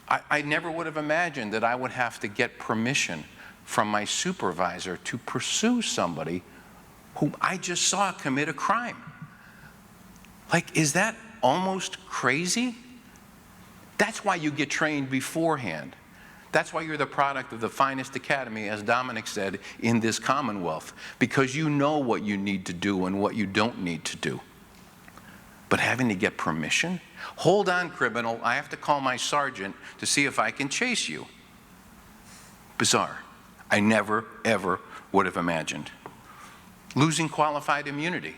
I never would have imagined that I would have to get permission from my supervisor to pursue somebody whom I just saw commit a crime. Like, is that almost crazy? That's why you get trained beforehand. That's why you're the product of the finest academy, as Dominic said, in this Commonwealth, because you know what you need to do and what you don't need to do. But having to get permission? Hold on, criminal, I have to call my sergeant to see if I can chase you. Bizarre. I never, ever would have imagined. Losing qualified immunity.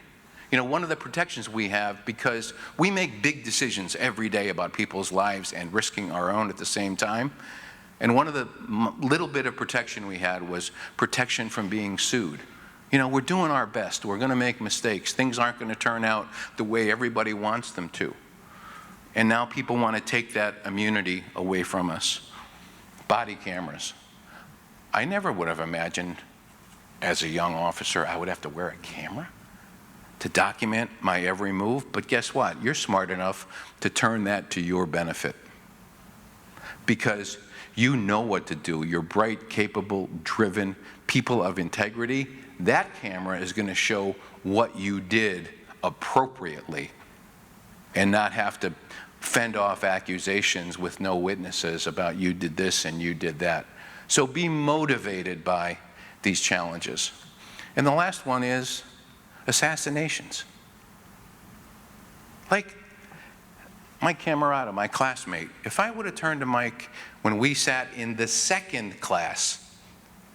You know, one of the protections we have, because we make big decisions every day about people's lives and risking our own at the same time, and one of the little bit of protection we had was protection from being sued. You know, we're doing our best. We're going to make mistakes. Things aren't going to turn out the way everybody wants them to. And now people want to take that immunity away from us. Body cameras. I never would have imagined as a young officer I would have to wear a camera to document my every move. But guess what? You're smart enough to turn that to your benefit. Because you know what to do. You're bright, capable, driven, people of integrity. That camera is going to show what you did appropriately and not have to fend off accusations with no witnesses about you did this and you did that. So be motivated by these challenges. And the last one is assassinations. Like Mike Camerata, my classmate, if I would have turned to Mike when we sat in the second class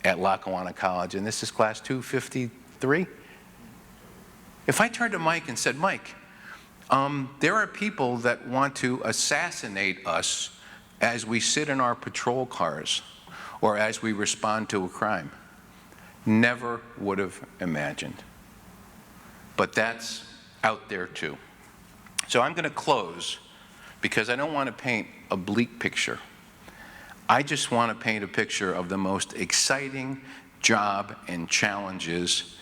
at Lackawanna College, and this is class 253, if I turned to Mike and said, Mike, there are people that want to assassinate us as we sit in our patrol cars or as we respond to a crime. Never would have imagined. But that's out there too. So I'm going to close because I don't want to paint a bleak picture. I just want to paint a picture of the most exciting job and challenges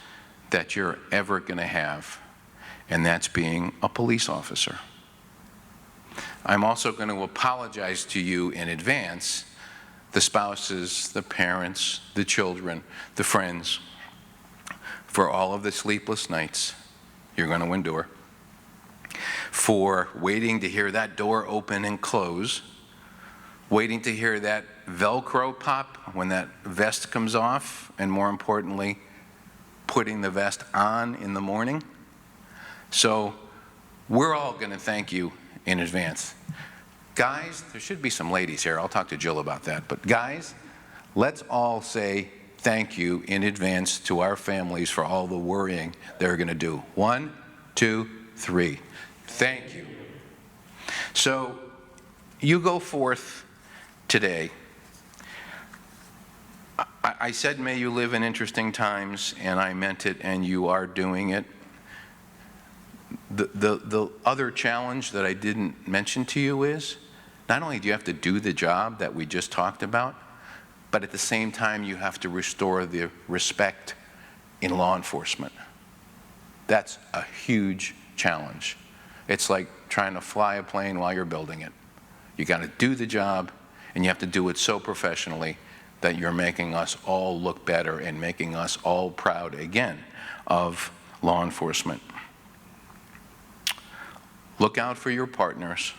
that you're ever going to have, and that's being a police officer. I'm also going to apologize to you in advance, the spouses, the parents, the children, the friends, for all of the sleepless nights you're going to endure, for waiting to hear that door open and close, waiting to hear that Velcro pop when that vest comes off, and more importantly, putting the vest on in the morning. So we're all going to thank you in advance. Guys, there should be some ladies here. I'll talk to Jill about that. But guys, let's all say thank you in advance to our families for all the worrying they're going to do. 1, 2, 3. Thank you. So you go forth today. I said, may you live in interesting times, and I meant it, and you are doing it. The other challenge that I didn't mention to you is, not only do you have to do the job that we just talked about, but at the same time you have to restore the respect in law enforcement. That's a huge challenge. It's like trying to fly a plane while you're building it. You got to do the job, and you have to do it so professionally that you're making us all look better and making us all proud again of law enforcement. Look out for your partners,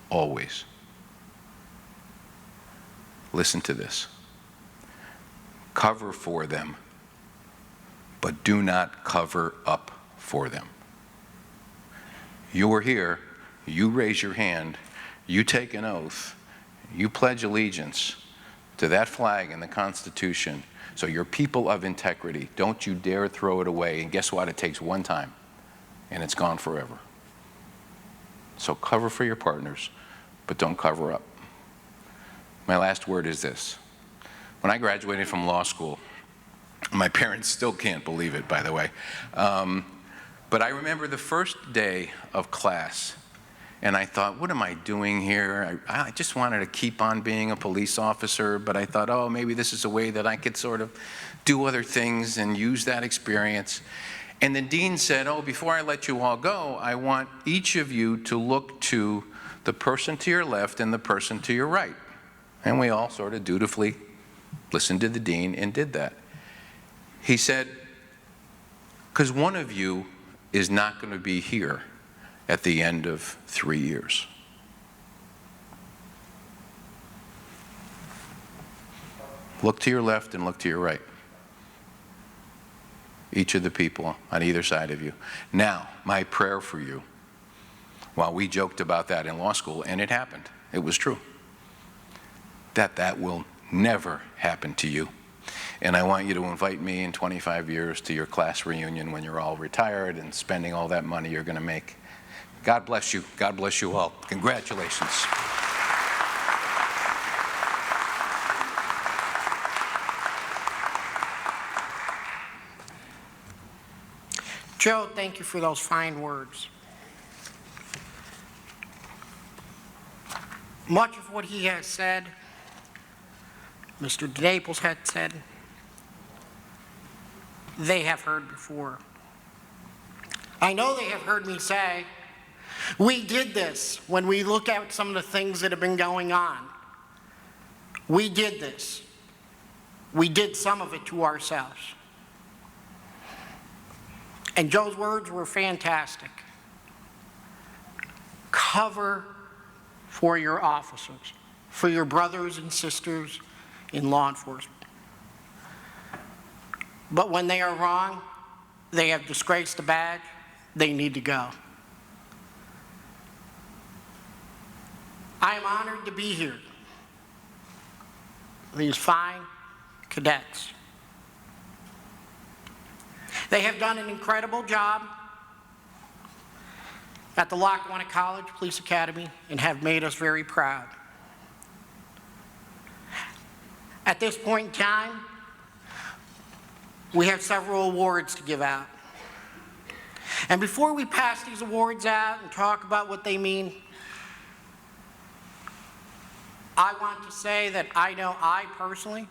always. Listen to this. Cover for them, but do not cover up for them. You are here, you raise your hand, you take an oath, you pledge allegiance to that flag and the Constitution. So you're people of integrity. Don't you dare throw it away. And guess what? It takes one time, and it's gone forever. So cover for your partners, but don't cover up. My last word is this. When I graduated from law school, my parents still can't believe it, by the way, but I remember the first day of class, and I thought, what am I doing here? I just wanted to keep on being a police officer, but I thought, oh, maybe this is a way that I could sort of do other things and use that experience. And the dean said, oh, before I let you all go, I want each of you to look to the person to your left and the person to your right. And we all sort of dutifully listened to the dean and did that. He said, because one of you is not going to be here at the end of 3 years. Look to your left and look to your right. Each of the people on either side of you. Now, my prayer for you, while we joked about that in law school, and it happened, it was true, that will never happen to you. And I want you to invite me in 25 years to your class reunion when you're all retired and spending all that money you're going to make. God bless you. God bless you all. Congratulations. Joe, thank you for those fine words. Much of what he has said, Mr. Naples had said, they have heard before. I know they have heard me say, we did this when we look at some of the things that have been going on. We did this. We did some of it to ourselves. And Joe's words were fantastic. cover for your officers, for your brothers and sisters in law enforcement. But when they are wrong, they have disgraced the badge, they need to go. I am honored to be here. These fine cadets. They have done an incredible job at the Lackawanna College Police Academy and have made us very proud. At this point in time, we have several awards to give out. And before we pass these awards out and talk about what they mean, I want to say that I know I personally,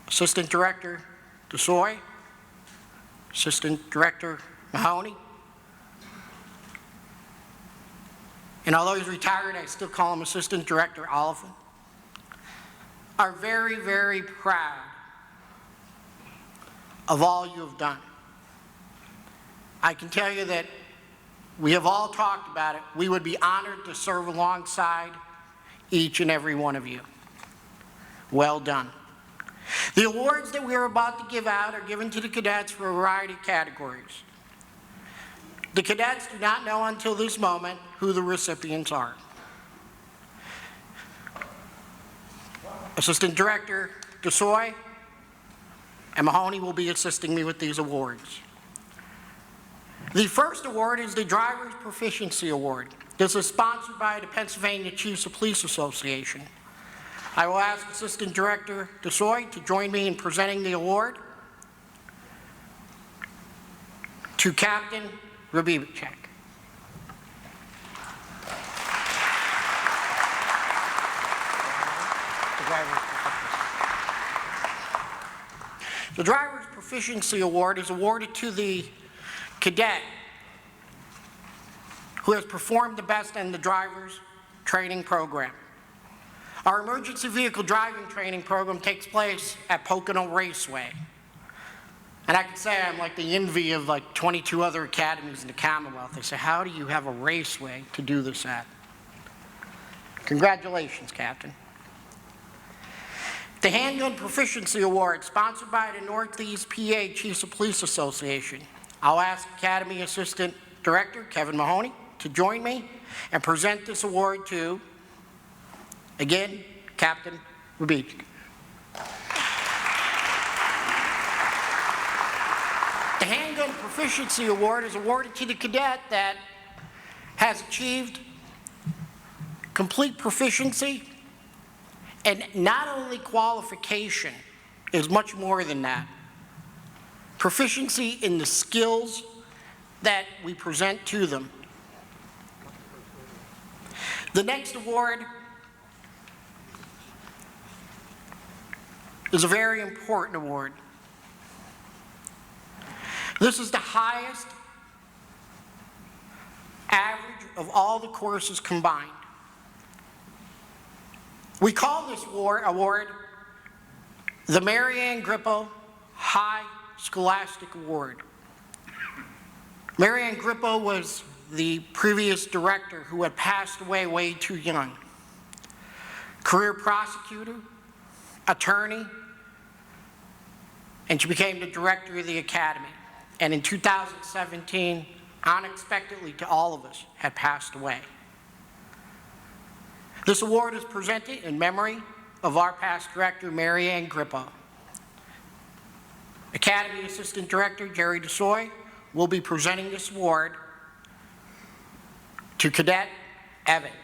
Assistant Director DeSoy, Assistant Director Mahoney, and although he's retired, I still call him Assistant Director Oliphant, are very, very proud of all you have done. I can tell you that we have all talked about it. We would be honored to serve alongside each and every one of you. Well done. The awards that we are about to give out are given to the cadets for a variety of categories. The cadets do not know until this moment who the recipients are. Assistant Director DeSoy and Mahoney will be assisting me with these awards. The first award is the Driver's Proficiency Award. This is sponsored by the Pennsylvania Chiefs of Police Association. I will ask Assistant Director DeSoy to join me in presenting the award to Captain Rabibicek. The Driver's Proficiency Award is awarded to the cadet who has performed the best in the driver's training program. Our emergency vehicle driving training program takes place at Pocono Raceway. And I can say I'm like the envy of like 22 other academies in the Commonwealth. They say, how do you have a raceway to do this at? Congratulations, Captain. The Handgun Proficiency Award, sponsored by the Northeast PA Chiefs of Police Association. I'll ask Academy Assistant Director Kevin Mahoney to join me and present this award to, again, Captain Rabibicek. The Handgun Proficiency Award is awarded to the cadet that has achieved complete proficiency, and not only qualification, is much more than that. Proficiency in the skills that we present to them. The next award is a very important award. This is the highest average of all the courses combined. We call this award the Mary Ann Grippo High Scholastic Award. Mary Ann Grippo was the previous director who had passed away way too young. Career prosecutor, attorney, and she became the director of the academy. And in 2017, unexpectedly to all of us, had passed away. This award is presented in memory of our past director, Mary Ann Grippo. Academy Assistant Director Jerry DeSoy will be presenting this award to Cadet Evans.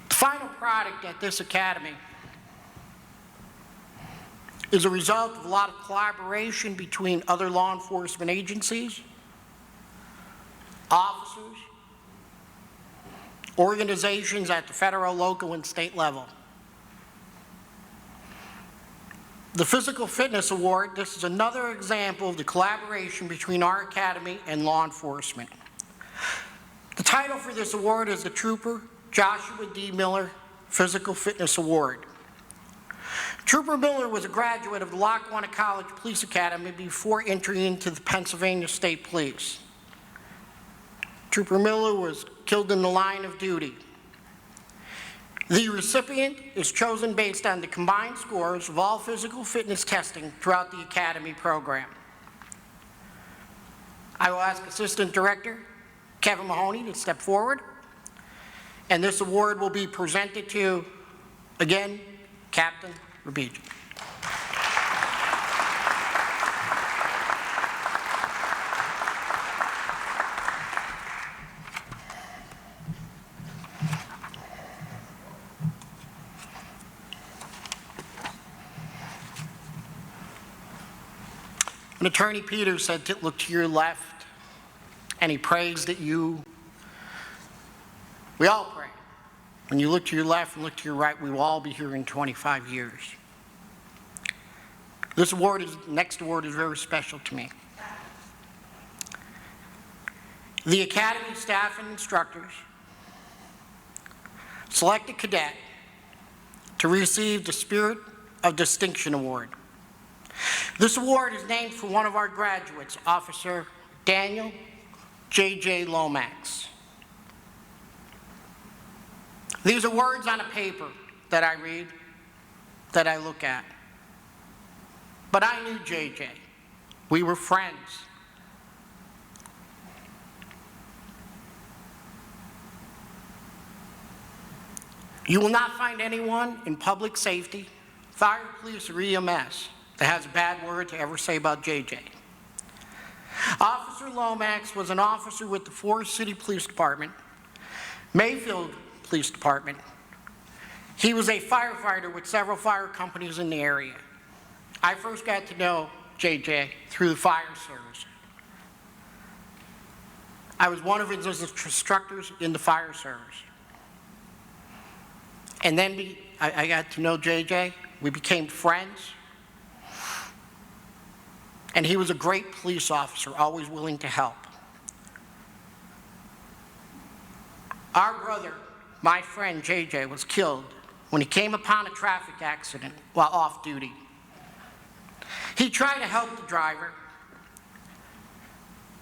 The final product at this academy is a result of a lot of collaboration between other law enforcement agencies, officers, organizations at the federal, local, and state level. The Physical Fitness Award, this is another example of the collaboration between our academy and law enforcement. The title for this award is the Trooper Joshua D. Miller Physical Fitness Award. Trooper Miller was a graduate of the Lackawanna College Police Academy before entering into the Pennsylvania State Police. Trooper Miller was killed in the line of duty. The recipient is chosen based on the combined scores of all physical fitness testing throughout the academy program. I will ask Assistant Director Kevin Mahoney to step forward, and this award will be presented to, again, Captain Rabiji. When Attorney Peters said to look to your left, and he prays that you, we all pray. When you look to your left and look to your right, we will all be here in 25 years. This award next award is very special to me. The Academy staff and instructors select a cadet to receive the Spirit of Distinction Award. This award is named for one of our graduates, Officer Daniel J.J. Lomax. These are words on a paper that I read, that I look at. But I knew J.J. We were friends. You will not find anyone in public safety, fire, police, or EMS that has a bad word to ever say about J.J. Officer Lomax was an officer with the Forest City Police Department, Mayfield Police Department. He was a firefighter with several fire companies in the area. I first got to know J.J. through the fire service. I was one of his instructors in the fire service. And then I got to know J.J. We became friends. And he was a great police officer, always willing to help. Our brother, my friend J.J., was killed when he came upon a traffic accident while off duty. He tried to help the driver,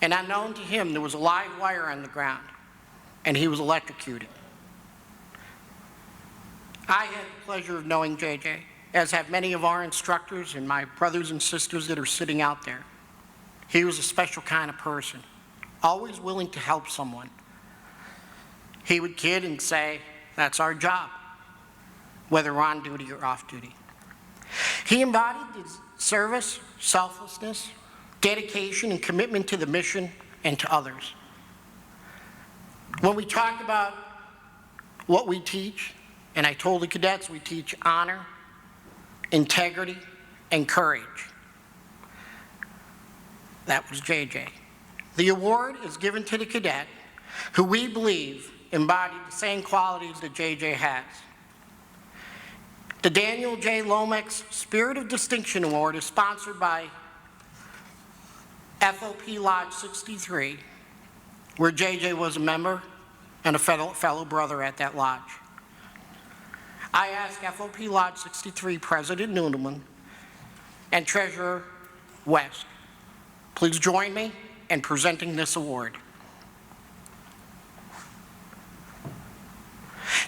and unknown to him, there was a live wire on the ground, and he was electrocuted. I had the pleasure of knowing J.J., as have many of our instructors and my brothers and sisters that are sitting out there. He was a special kind of person, always willing to help someone. He would kid and say, that's our job, whether we're on duty or off duty. He embodied his service, selflessness, dedication, and commitment to the mission and to others. When we talk about what we teach, and I told the cadets we teach honor, integrity, and courage. That was J.J. The award is given to the cadet who we believe embodied the same qualities that J.J. has. The Daniel J. Lomax Spirit of Distinction Award is sponsored by FOP Lodge 63, where J.J. was a member and a fellow brother at that lodge. I ask FOP Lodge 63 President Noodleman and Treasurer West, please join me in presenting this award.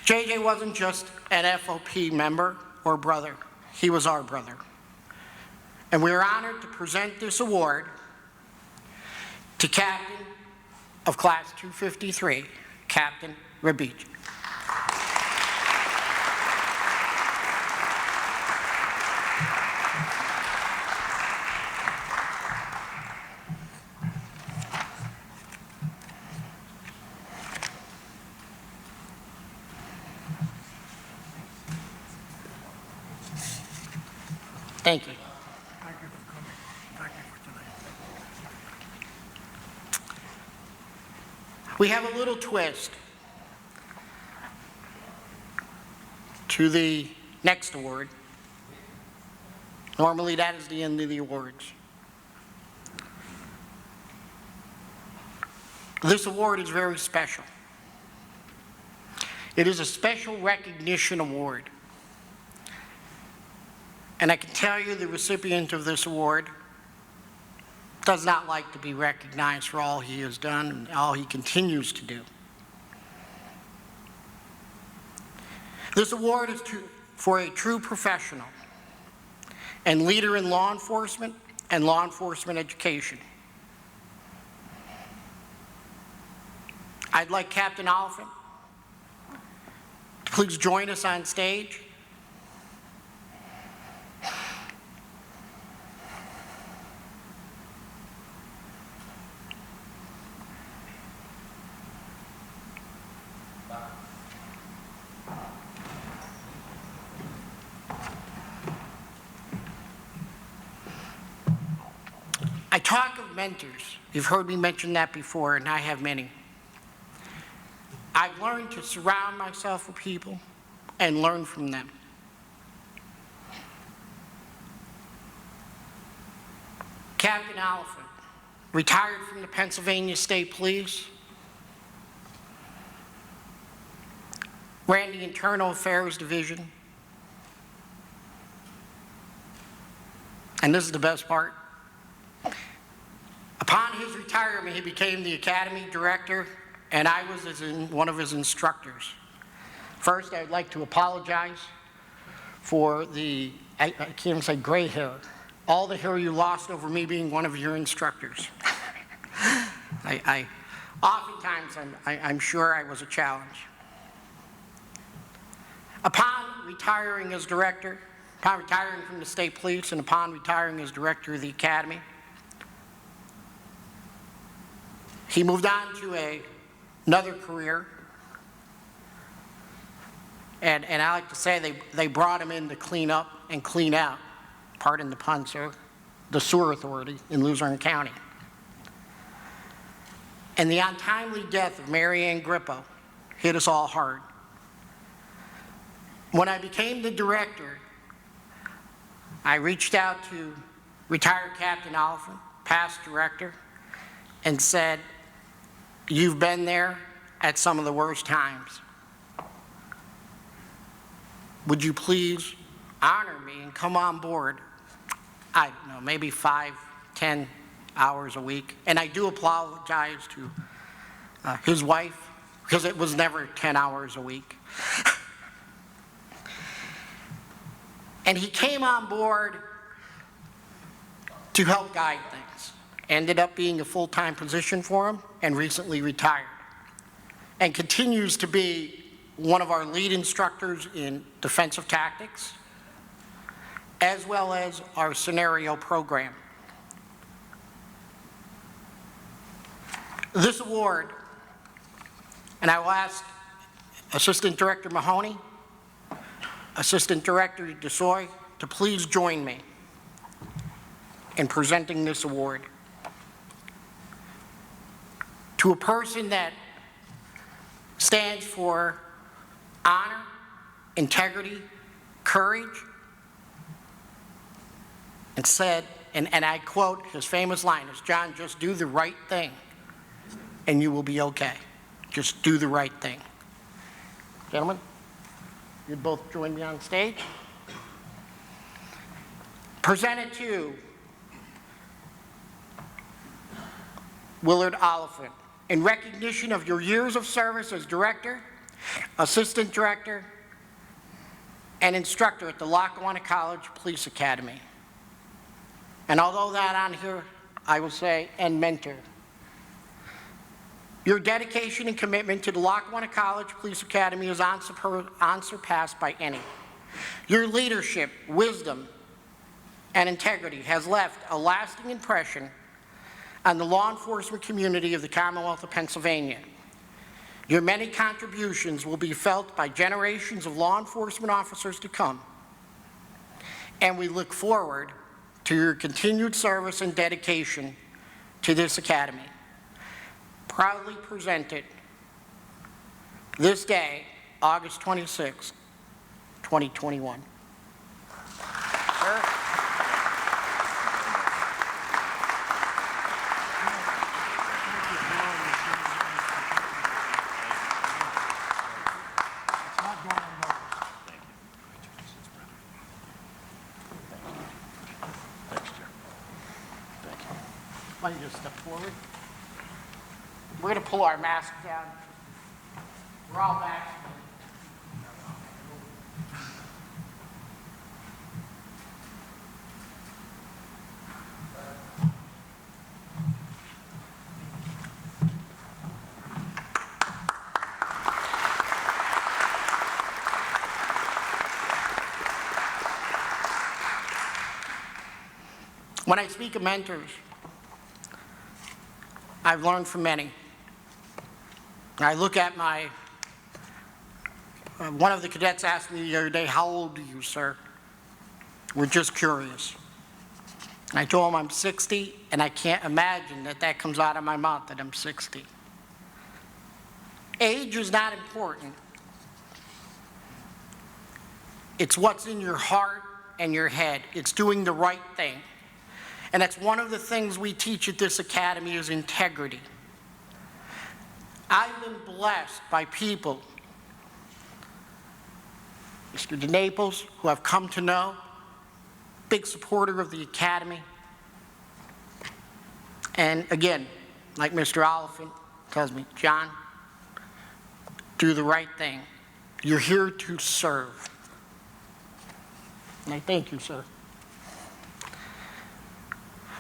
J.J. wasn't just an FOP member or brother, he was our brother. And we are honored to present this award to Captain of Class 253, Captain Rabiji. Thank you. Thank you for coming. Thank you for tonight. We have a little twist to the next award. Normally, that is the end of the awards. This award is very special. It is a special recognition award. And I can tell you the recipient of this award does not like to be recognized for all he has done and all he continues to do. This award is for a true professional and leader in law enforcement and law enforcement education. I'd like Captain Oliphant to please join us on stage. I talk of mentors. You've heard me mention that before, and I have many. I've learned to surround myself with people and learn from them. Captain Oliphant, retired from the Pennsylvania State Police, ran the Internal Affairs Division, and this is the best part. Upon his retirement, he became the Academy Director, and I was one of his instructors. First, I'd like to apologize for the, I can't even say gray hair, all the hair you lost over me being one of your instructors. Oftentimes, I'm sure I was a challenge. Upon retiring as director, upon retiring from the State Police, and upon retiring as director of the Academy, he moved on to another career, and I like to say they brought him in to clean up and clean out, pardon the pun, sir, the sewer authority in Luzerne County. And the untimely death of Mary Ann Grippo hit us all hard. When I became the director, I reached out to retired Captain Oliphant, past director, and said, "You've been there at some of the worst times. Would you please honor me and come on board, I don't know, maybe 5, 10 hours a week?" And I do apologize to his wife, because it was never 10 hours a week. And he came on board to help guide things. Ended up being a full-time position for him, and recently retired. And continues to be one of our lead instructors in defensive tactics, as well as our scenario program. This award, and I will ask Assistant Director Mahoney, Assistant Director DeSoy, to please join me in presenting this award to a person that stands for honor, integrity, courage, and said, and I quote his famous line, is, "John, just do the right thing and you will be okay. Just do the right thing." Gentlemen, you'd both join me on stage. Presented to Willard Oliphant, in recognition of your years of service as director, assistant director, and instructor at the Lackawanna College Police Academy. And although that on here, I will say, and mentor. Your dedication and commitment to the Lackawanna College Police Academy is unsurpassed by any. Your leadership, wisdom, and integrity has left a lasting impression on the law enforcement community of the Commonwealth of Pennsylvania. Your many contributions will be felt by generations of law enforcement officers to come, and we look forward to your continued service and dedication to this academy. Proudly presented this day, August 26, 2021. Sir? Why don't you just step forward? We're going to pull our masks down. We're all vaccinated. When I speak of mentors, I've learned from many. I look at one of the cadets asked me the other day, "How old are you, sir?" We're just curious. And I told him I'm 60, and I can't imagine that comes out of my mouth that I'm 60. Age is not important. It's what's in your heart and your head. It's doing the right thing. And that's one of the things we teach at this academy is integrity. I've been blessed by people, Mr. DeNaples, who I've come to know, big supporter of the academy. And again, like Mr. Oliphant tells me, "John, do the right thing. You're here to serve." And I thank you, sir.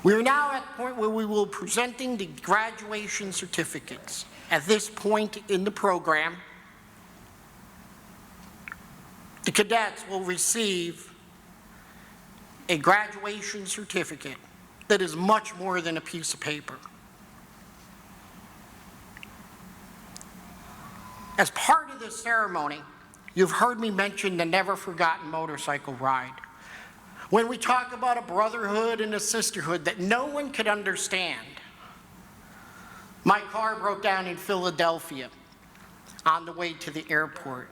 We are now at the point where we will be presenting the graduation certificates. At this point in the program, the cadets will receive a graduation certificate that is much more than a piece of paper. As part of this ceremony, you've heard me mention the never forgotten motorcycle ride. When we talk about a brotherhood and a sisterhood that no one could understand, my car broke down in Philadelphia on the way to the airport.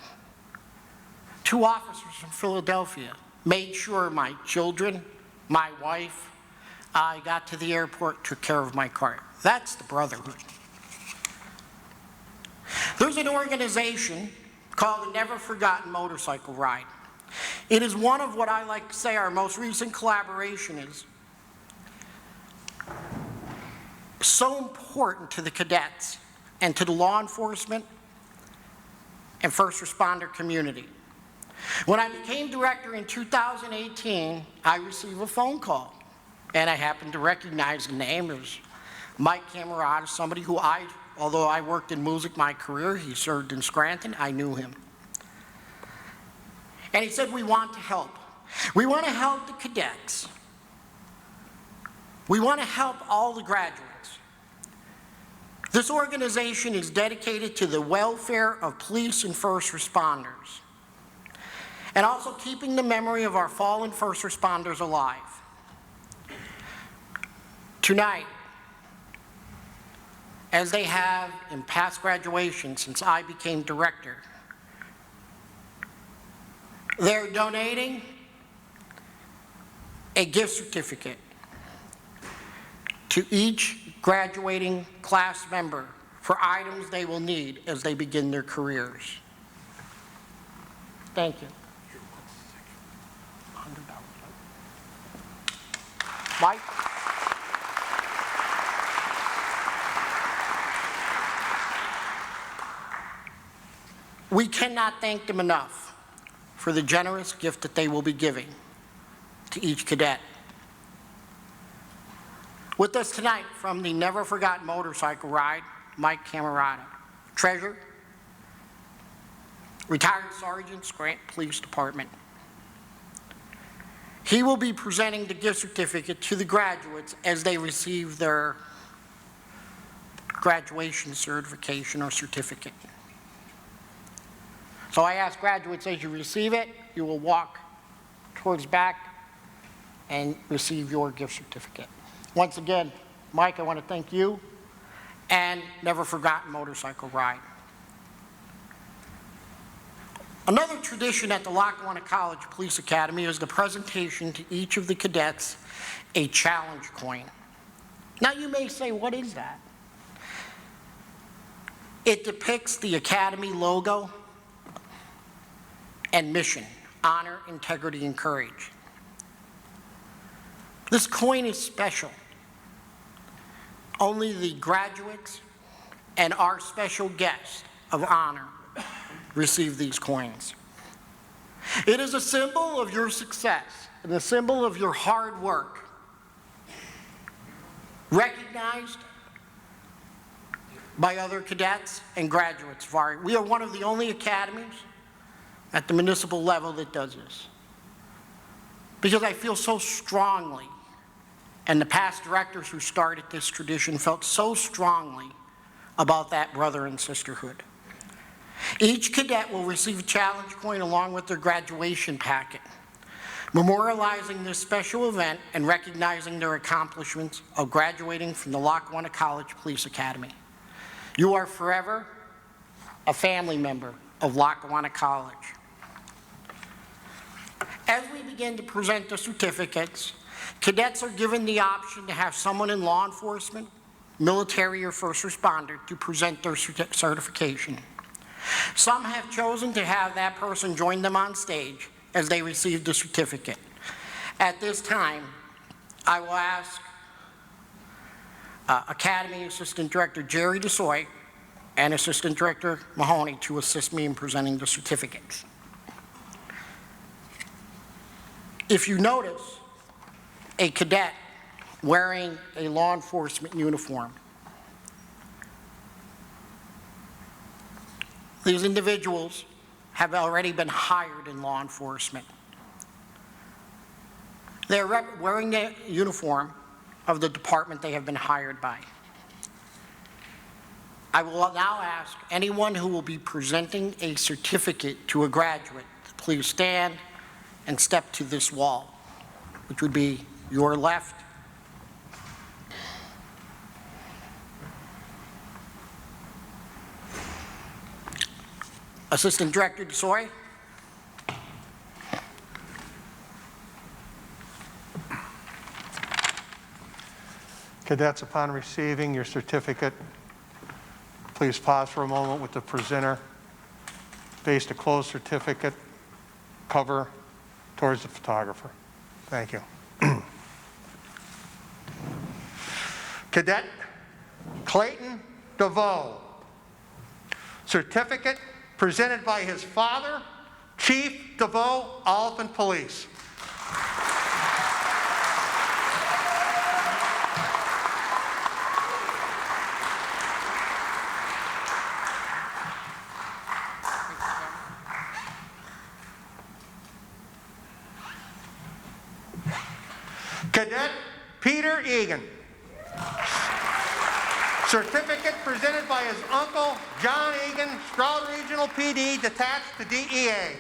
2 officers from Philadelphia made sure my children, my wife, I got to the airport, took care of my car. That's the brotherhood. There's an organization called the Never Forgotten Motorcycle Ride. It is one of what I like to say our most recent collaboration is. So important to the cadets and to the law enforcement and first responder community. When I became director in 2018, I received a phone call, and I happened to recognize the name. It was Mike Camerata, somebody who although I worked in music my career, he served in Scranton, I knew him. And he said, "We want to help. We want to help the cadets. We want to help all the graduates. This organization is dedicated to the welfare of police and first responders, and also keeping the memory of our fallen first responders alive. Tonight, as they have in past graduations since I became director, they're donating a gift certificate to each graduating class member for items they will need as they begin their careers. Thank you. Mike? We cannot thank them enough for the generous gift that they will be giving to each cadet. With us tonight from the Never Forgotten Motorcycle Ride, Mike Camerata, Treasurer, retired Sergeant, Scranton Police Department. He will be presenting the gift certificate to the graduates as they receive their graduation certification or certificate. So I ask graduates, as you receive it, you will walk towards back and receive your gift certificate. Once again, Mike, I want to thank you and Never Forgotten Motorcycle Ride. Another tradition at the Lackawanna College Police Academy is the presentation to each of the cadets a challenge coin. Now you may say, what is that? It depicts the Academy logo and mission: honor, integrity, and courage. This coin is special only the graduates and our special guest of honor receive these coins. It is a symbol of your success and a symbol of your hard work, recognized by other cadets and graduates. We are one of the only academies at the municipal level that does this. Because I feel so strongly, and the past directors who started this tradition felt so strongly about that brother and sisterhood. Each cadet will receive a challenge coin along with their graduation packet, memorializing this special event and recognizing their accomplishments of graduating from the Lackawanna College Police Academy. You are forever a family member of Lackawanna College. As we begin to present the certificates, cadets are given the option to have someone in law enforcement, military, or first responder to present their certification. Some have chosen to have that person join them on stage as they receive the certificate. At this time, I will ask Academy Assistant Director Jerry DeSoy and Assistant Director Mahoney to assist me in presenting the certificates. If you notice a cadet wearing a law enforcement uniform, these individuals have already been hired in law enforcement. They're wearing the uniform of the department they have been hired by. I will now ask anyone who will be presenting a certificate to a graduate to please stand and step to this wall, which would be your left. Assistant Director DeSoy. Cadets, upon receiving your certificate, please pause for a moment with the presenter. Face a closed certificate cover towards the photographer. Thank you. Cadet Clayton DeVoe. Certificate presented by his father, Chief DeVoe, Alton Police. Cadet Peter Egan. Certificate presented by his uncle, John Egan, Stroud Regional PD, detached to DEA.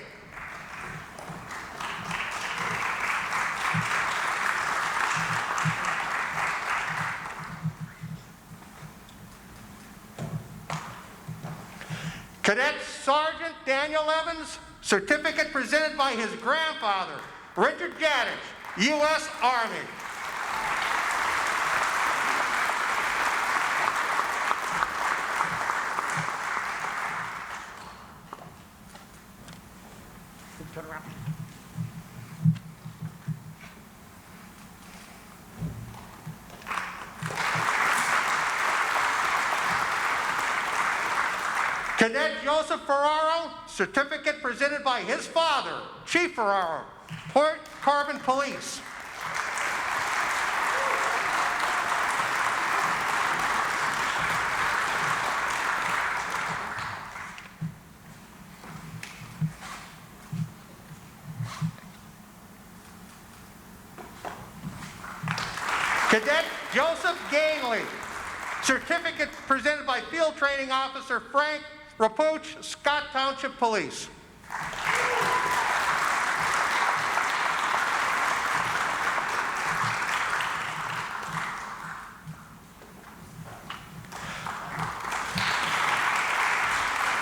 Cadet Sergeant Daniel Evans, certificate presented by his grandfather, Richard Gaddich, U.S. Army. Turn around. Cadet Joseph Ferraro, certificate presented by his father, Chief Ferraro, Port Carbon Police. Cadet Joseph Gangley, certificate presented by Field Training Officer Frank Rapooch, Scott Township Police.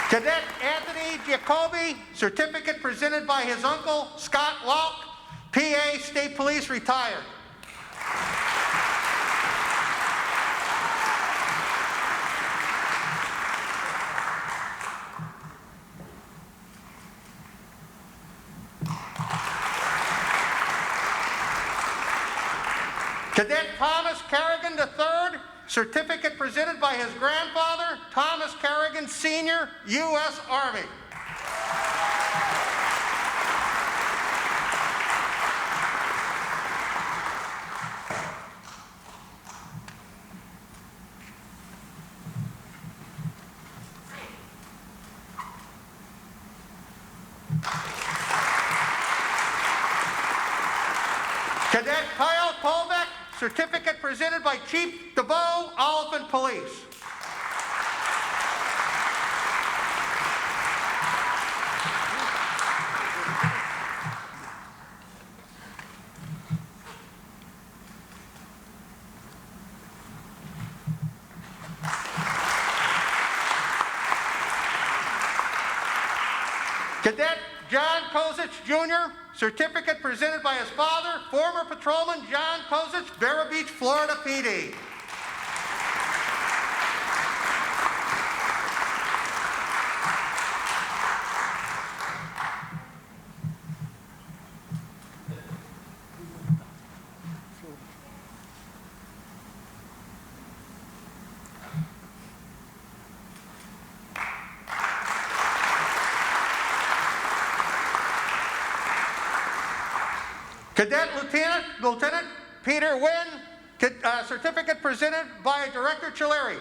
Cadet Anthony Giacobbe, certificate presented by his uncle, Scott Locke, PA State Police, retired. Cadet Thomas Kerrigan III, certificate presented by his grandfather, Thomas Kerrigan Sr., U.S. Army. Cadet Kyle Kolbeck, certificate presented by Chief DeVoe, Oliphant Police. Cadet John Kozich Jr., certificate presented by his father, former patrolman John Kozich, Vero Beach, Florida PD. Cadet Lieutenant Peter Wynn, certificate presented by Director Chilleri.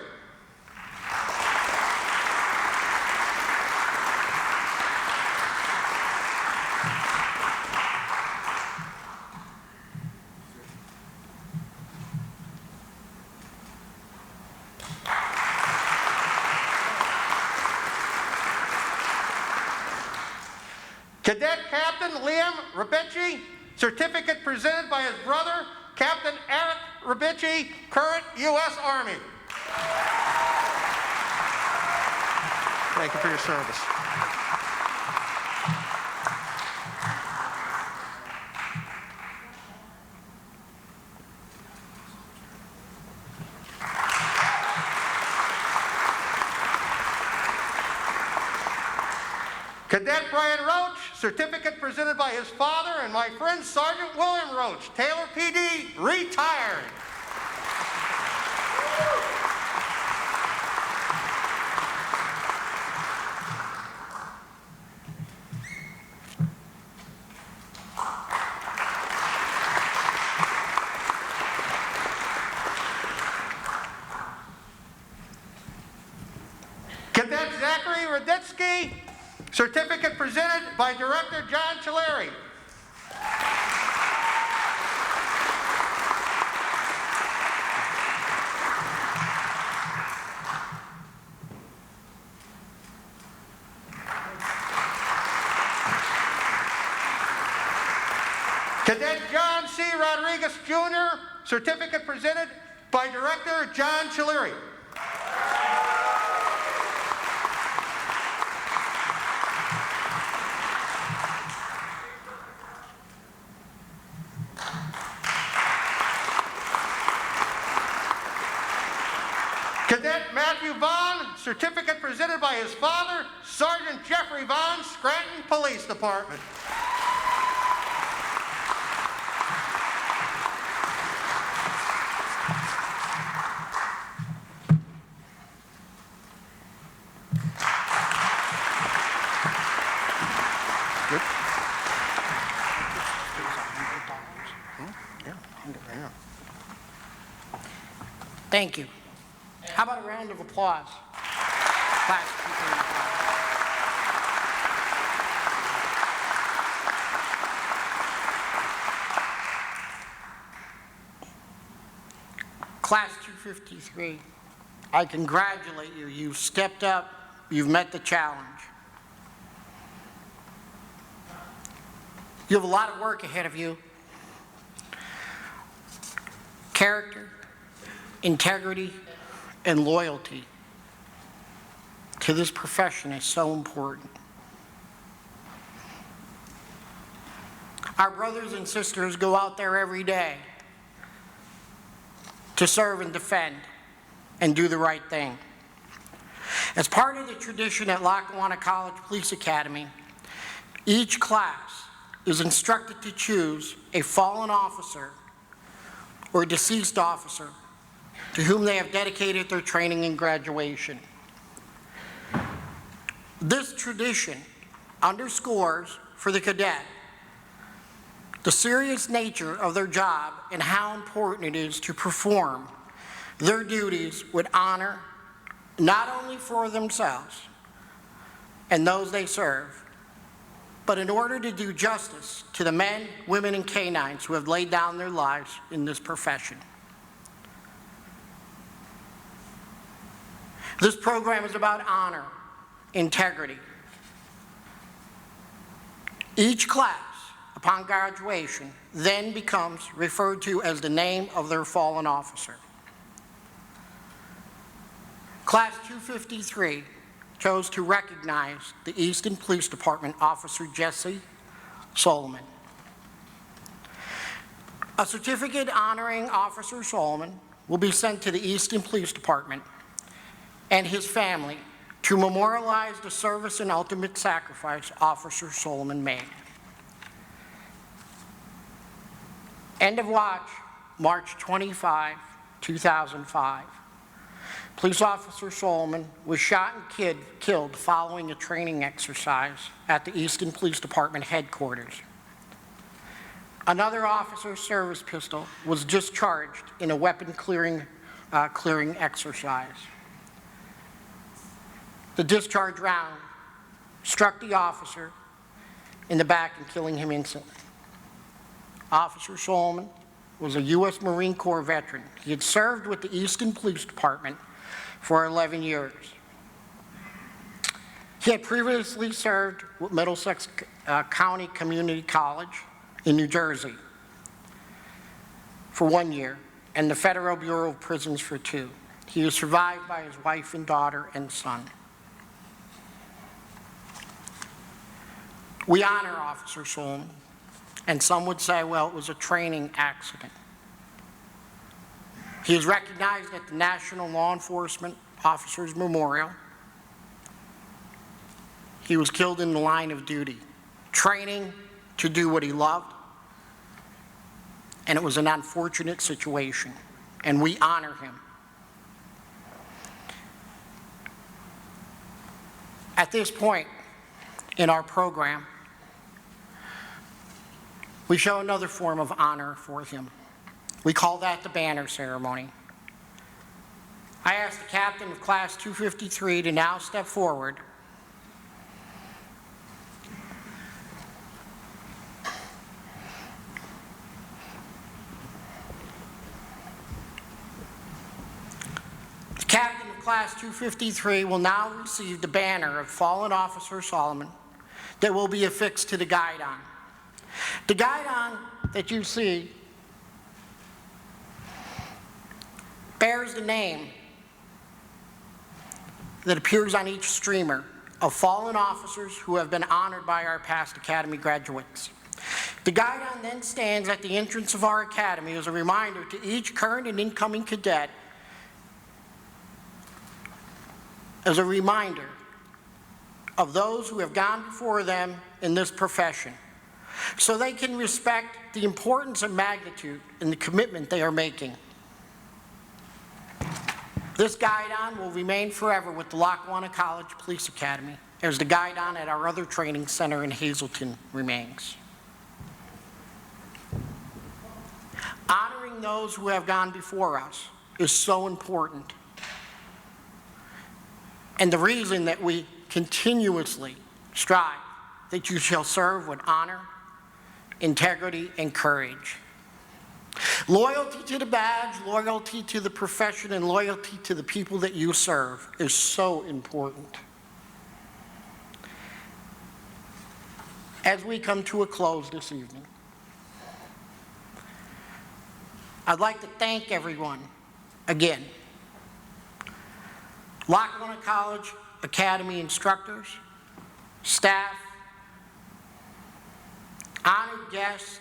Cadet Captain Liam Rabici, certificate presented by his brother, Captain Eric Rabici, current U.S. Army. Thank you for your service. Cadet Brian Roach, certificate presented by his father and my friend Sergeant William Roach, Taylor PD, retired. Cadet Zachary Raditsky, certificate presented by Director John Chilleri. Cadet John C. Rodriguez Jr., certificate presented by Director John Chilleri. Cadet Matthew Vaughn, certificate presented by his father, Sergeant Jeffrey Vaughn, Scranton Police Department. Thank you. How about a round of applause? Class 253. Class 253, I congratulate you. You've stepped up. You've met the challenge. You have a lot of work ahead of you. Character, integrity, and loyalty to this profession is so important. Our brothers and sisters go out there every day to serve and defend and do the right thing. As part of the tradition at Lackawanna College Police Academy, each class is instructed to choose a fallen officer or deceased officer to whom they have dedicated their training and graduation. This tradition underscores for the cadet the serious nature of their job and how important it is to perform their duties with honor, not only for themselves and those they serve, but in order to do justice to the men, women, and canines who have laid down their lives in this profession. This program is about honor, integrity. Each class, upon graduation, then becomes referred to as the name of their fallen officer. Class 253 chose to recognize the Easton Police Department Officer Jesse Solomon. A certificate honoring Officer Solomon will be sent to the Easton Police Department and his family to memorialize the service and ultimate sacrifice Officer Solomon made. End of watch, March 25, 2005. Police Officer Solomon was shot and killed following a training exercise at the Easton Police Department headquarters. Another officer's service pistol was discharged in a weapon clearing exercise. The discharge round struck the officer in the back and killing him instantly. Officer Solomon was a U.S. Marine Corps veteran. He had served with the Easton Police Department for 11 years. He had previously served with Middlesex County Community College in New Jersey for 1 year and the Federal Bureau of Prisons for 2. He was survived by his wife and daughter and son. We honor Officer Solomon, and some would say, well, it was a training accident. He is recognized at the National Law Enforcement Officers Memorial. He was killed in the line of duty, training to do what he loved, and it was an unfortunate situation, and we honor him. At this point in our program, we show another form of honor for him. We call that the banner ceremony. I ask the captain of Class 253 to now step forward. The captain of Class 253 will now receive the banner of fallen Officer Solomon that will be affixed to the guidon. The guidon that you see bears the name that appears on each streamer of fallen officers who have been honored by our past Academy graduates. The guidon then stands at the entrance of our Academy as a reminder to each current and incoming cadet, as a reminder of those who have gone before them in this profession, so they can respect the importance and magnitude and the commitment they are making. This guidon will remain forever with the Lackawanna College Police Academy, as the guidon at our other training center in Hazleton remains. Honoring those who have gone before us is so important, and the reason that we continuously strive that you shall serve with honor, integrity, and courage. Loyalty to the badge, loyalty to the profession, and loyalty to the people that you serve is so important. As we come to a close this evening, I'd like to thank everyone again. Lackawanna College Academy instructors, staff, honored guests,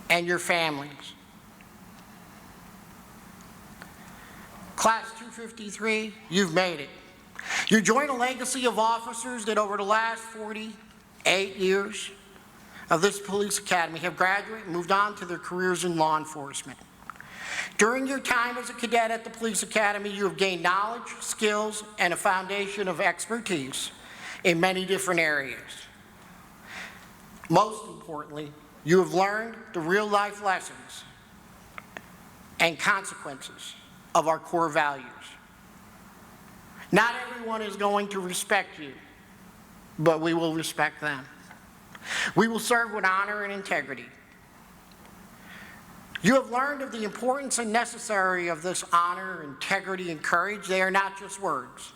and your families. Class 253, you've made it. You join a legacy of officers that over the last 48 years of this police academy have graduated and moved on to their careers in law enforcement. During your time as a cadet at the police academy, you have gained knowledge, skills, and a foundation of expertise in many different areas. Most importantly, you have learned the real-life lessons and consequences of our core values. Not everyone is going to respect you, but we will respect them. We will serve with honor and integrity. You have learned of the importance and necessary of this honor, integrity, and courage. They are not just words.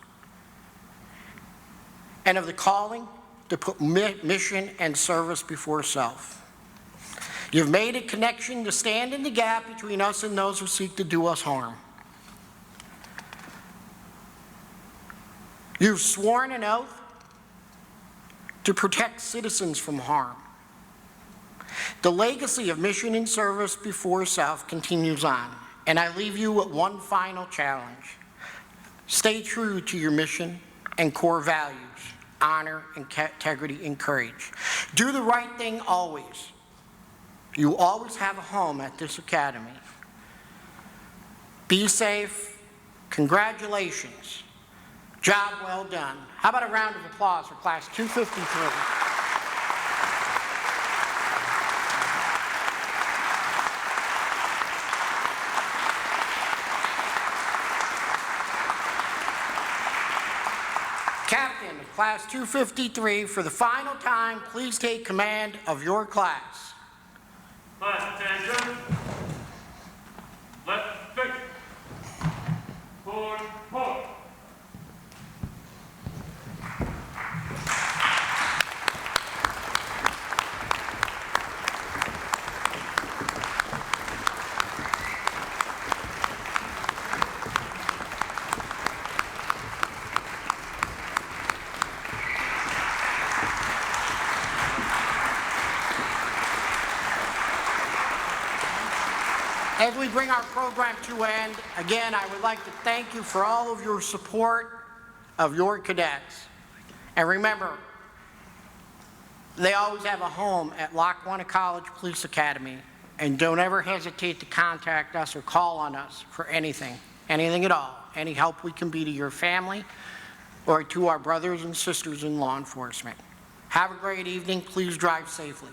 And of the calling to put mission and service before self. You've made a connection to stand in the gap between us and those who seek to do us harm. You've sworn an oath to protect citizens from harm. The legacy of mission and service before self continues on, and I leave you with one final challenge. Stay true to your mission and core values, honor, integrity, and courage. Do the right thing always. You always have a home at this academy. Be safe. Congratulations. Job well done. How about a round of applause for Class 253? Captain of Class 253, for the final time, please take command of your class. Class attention. Let's fix. Forward, forward. As we bring our program to end, again, I would like to thank you for all of your support of your cadets. And remember, they always have a home at Lackawanna College Police Academy. And don't ever hesitate to contact us or call on us for anything at all. Any help we can be to your family or to our brothers and sisters in law enforcement. Have a great evening. Please drive safely.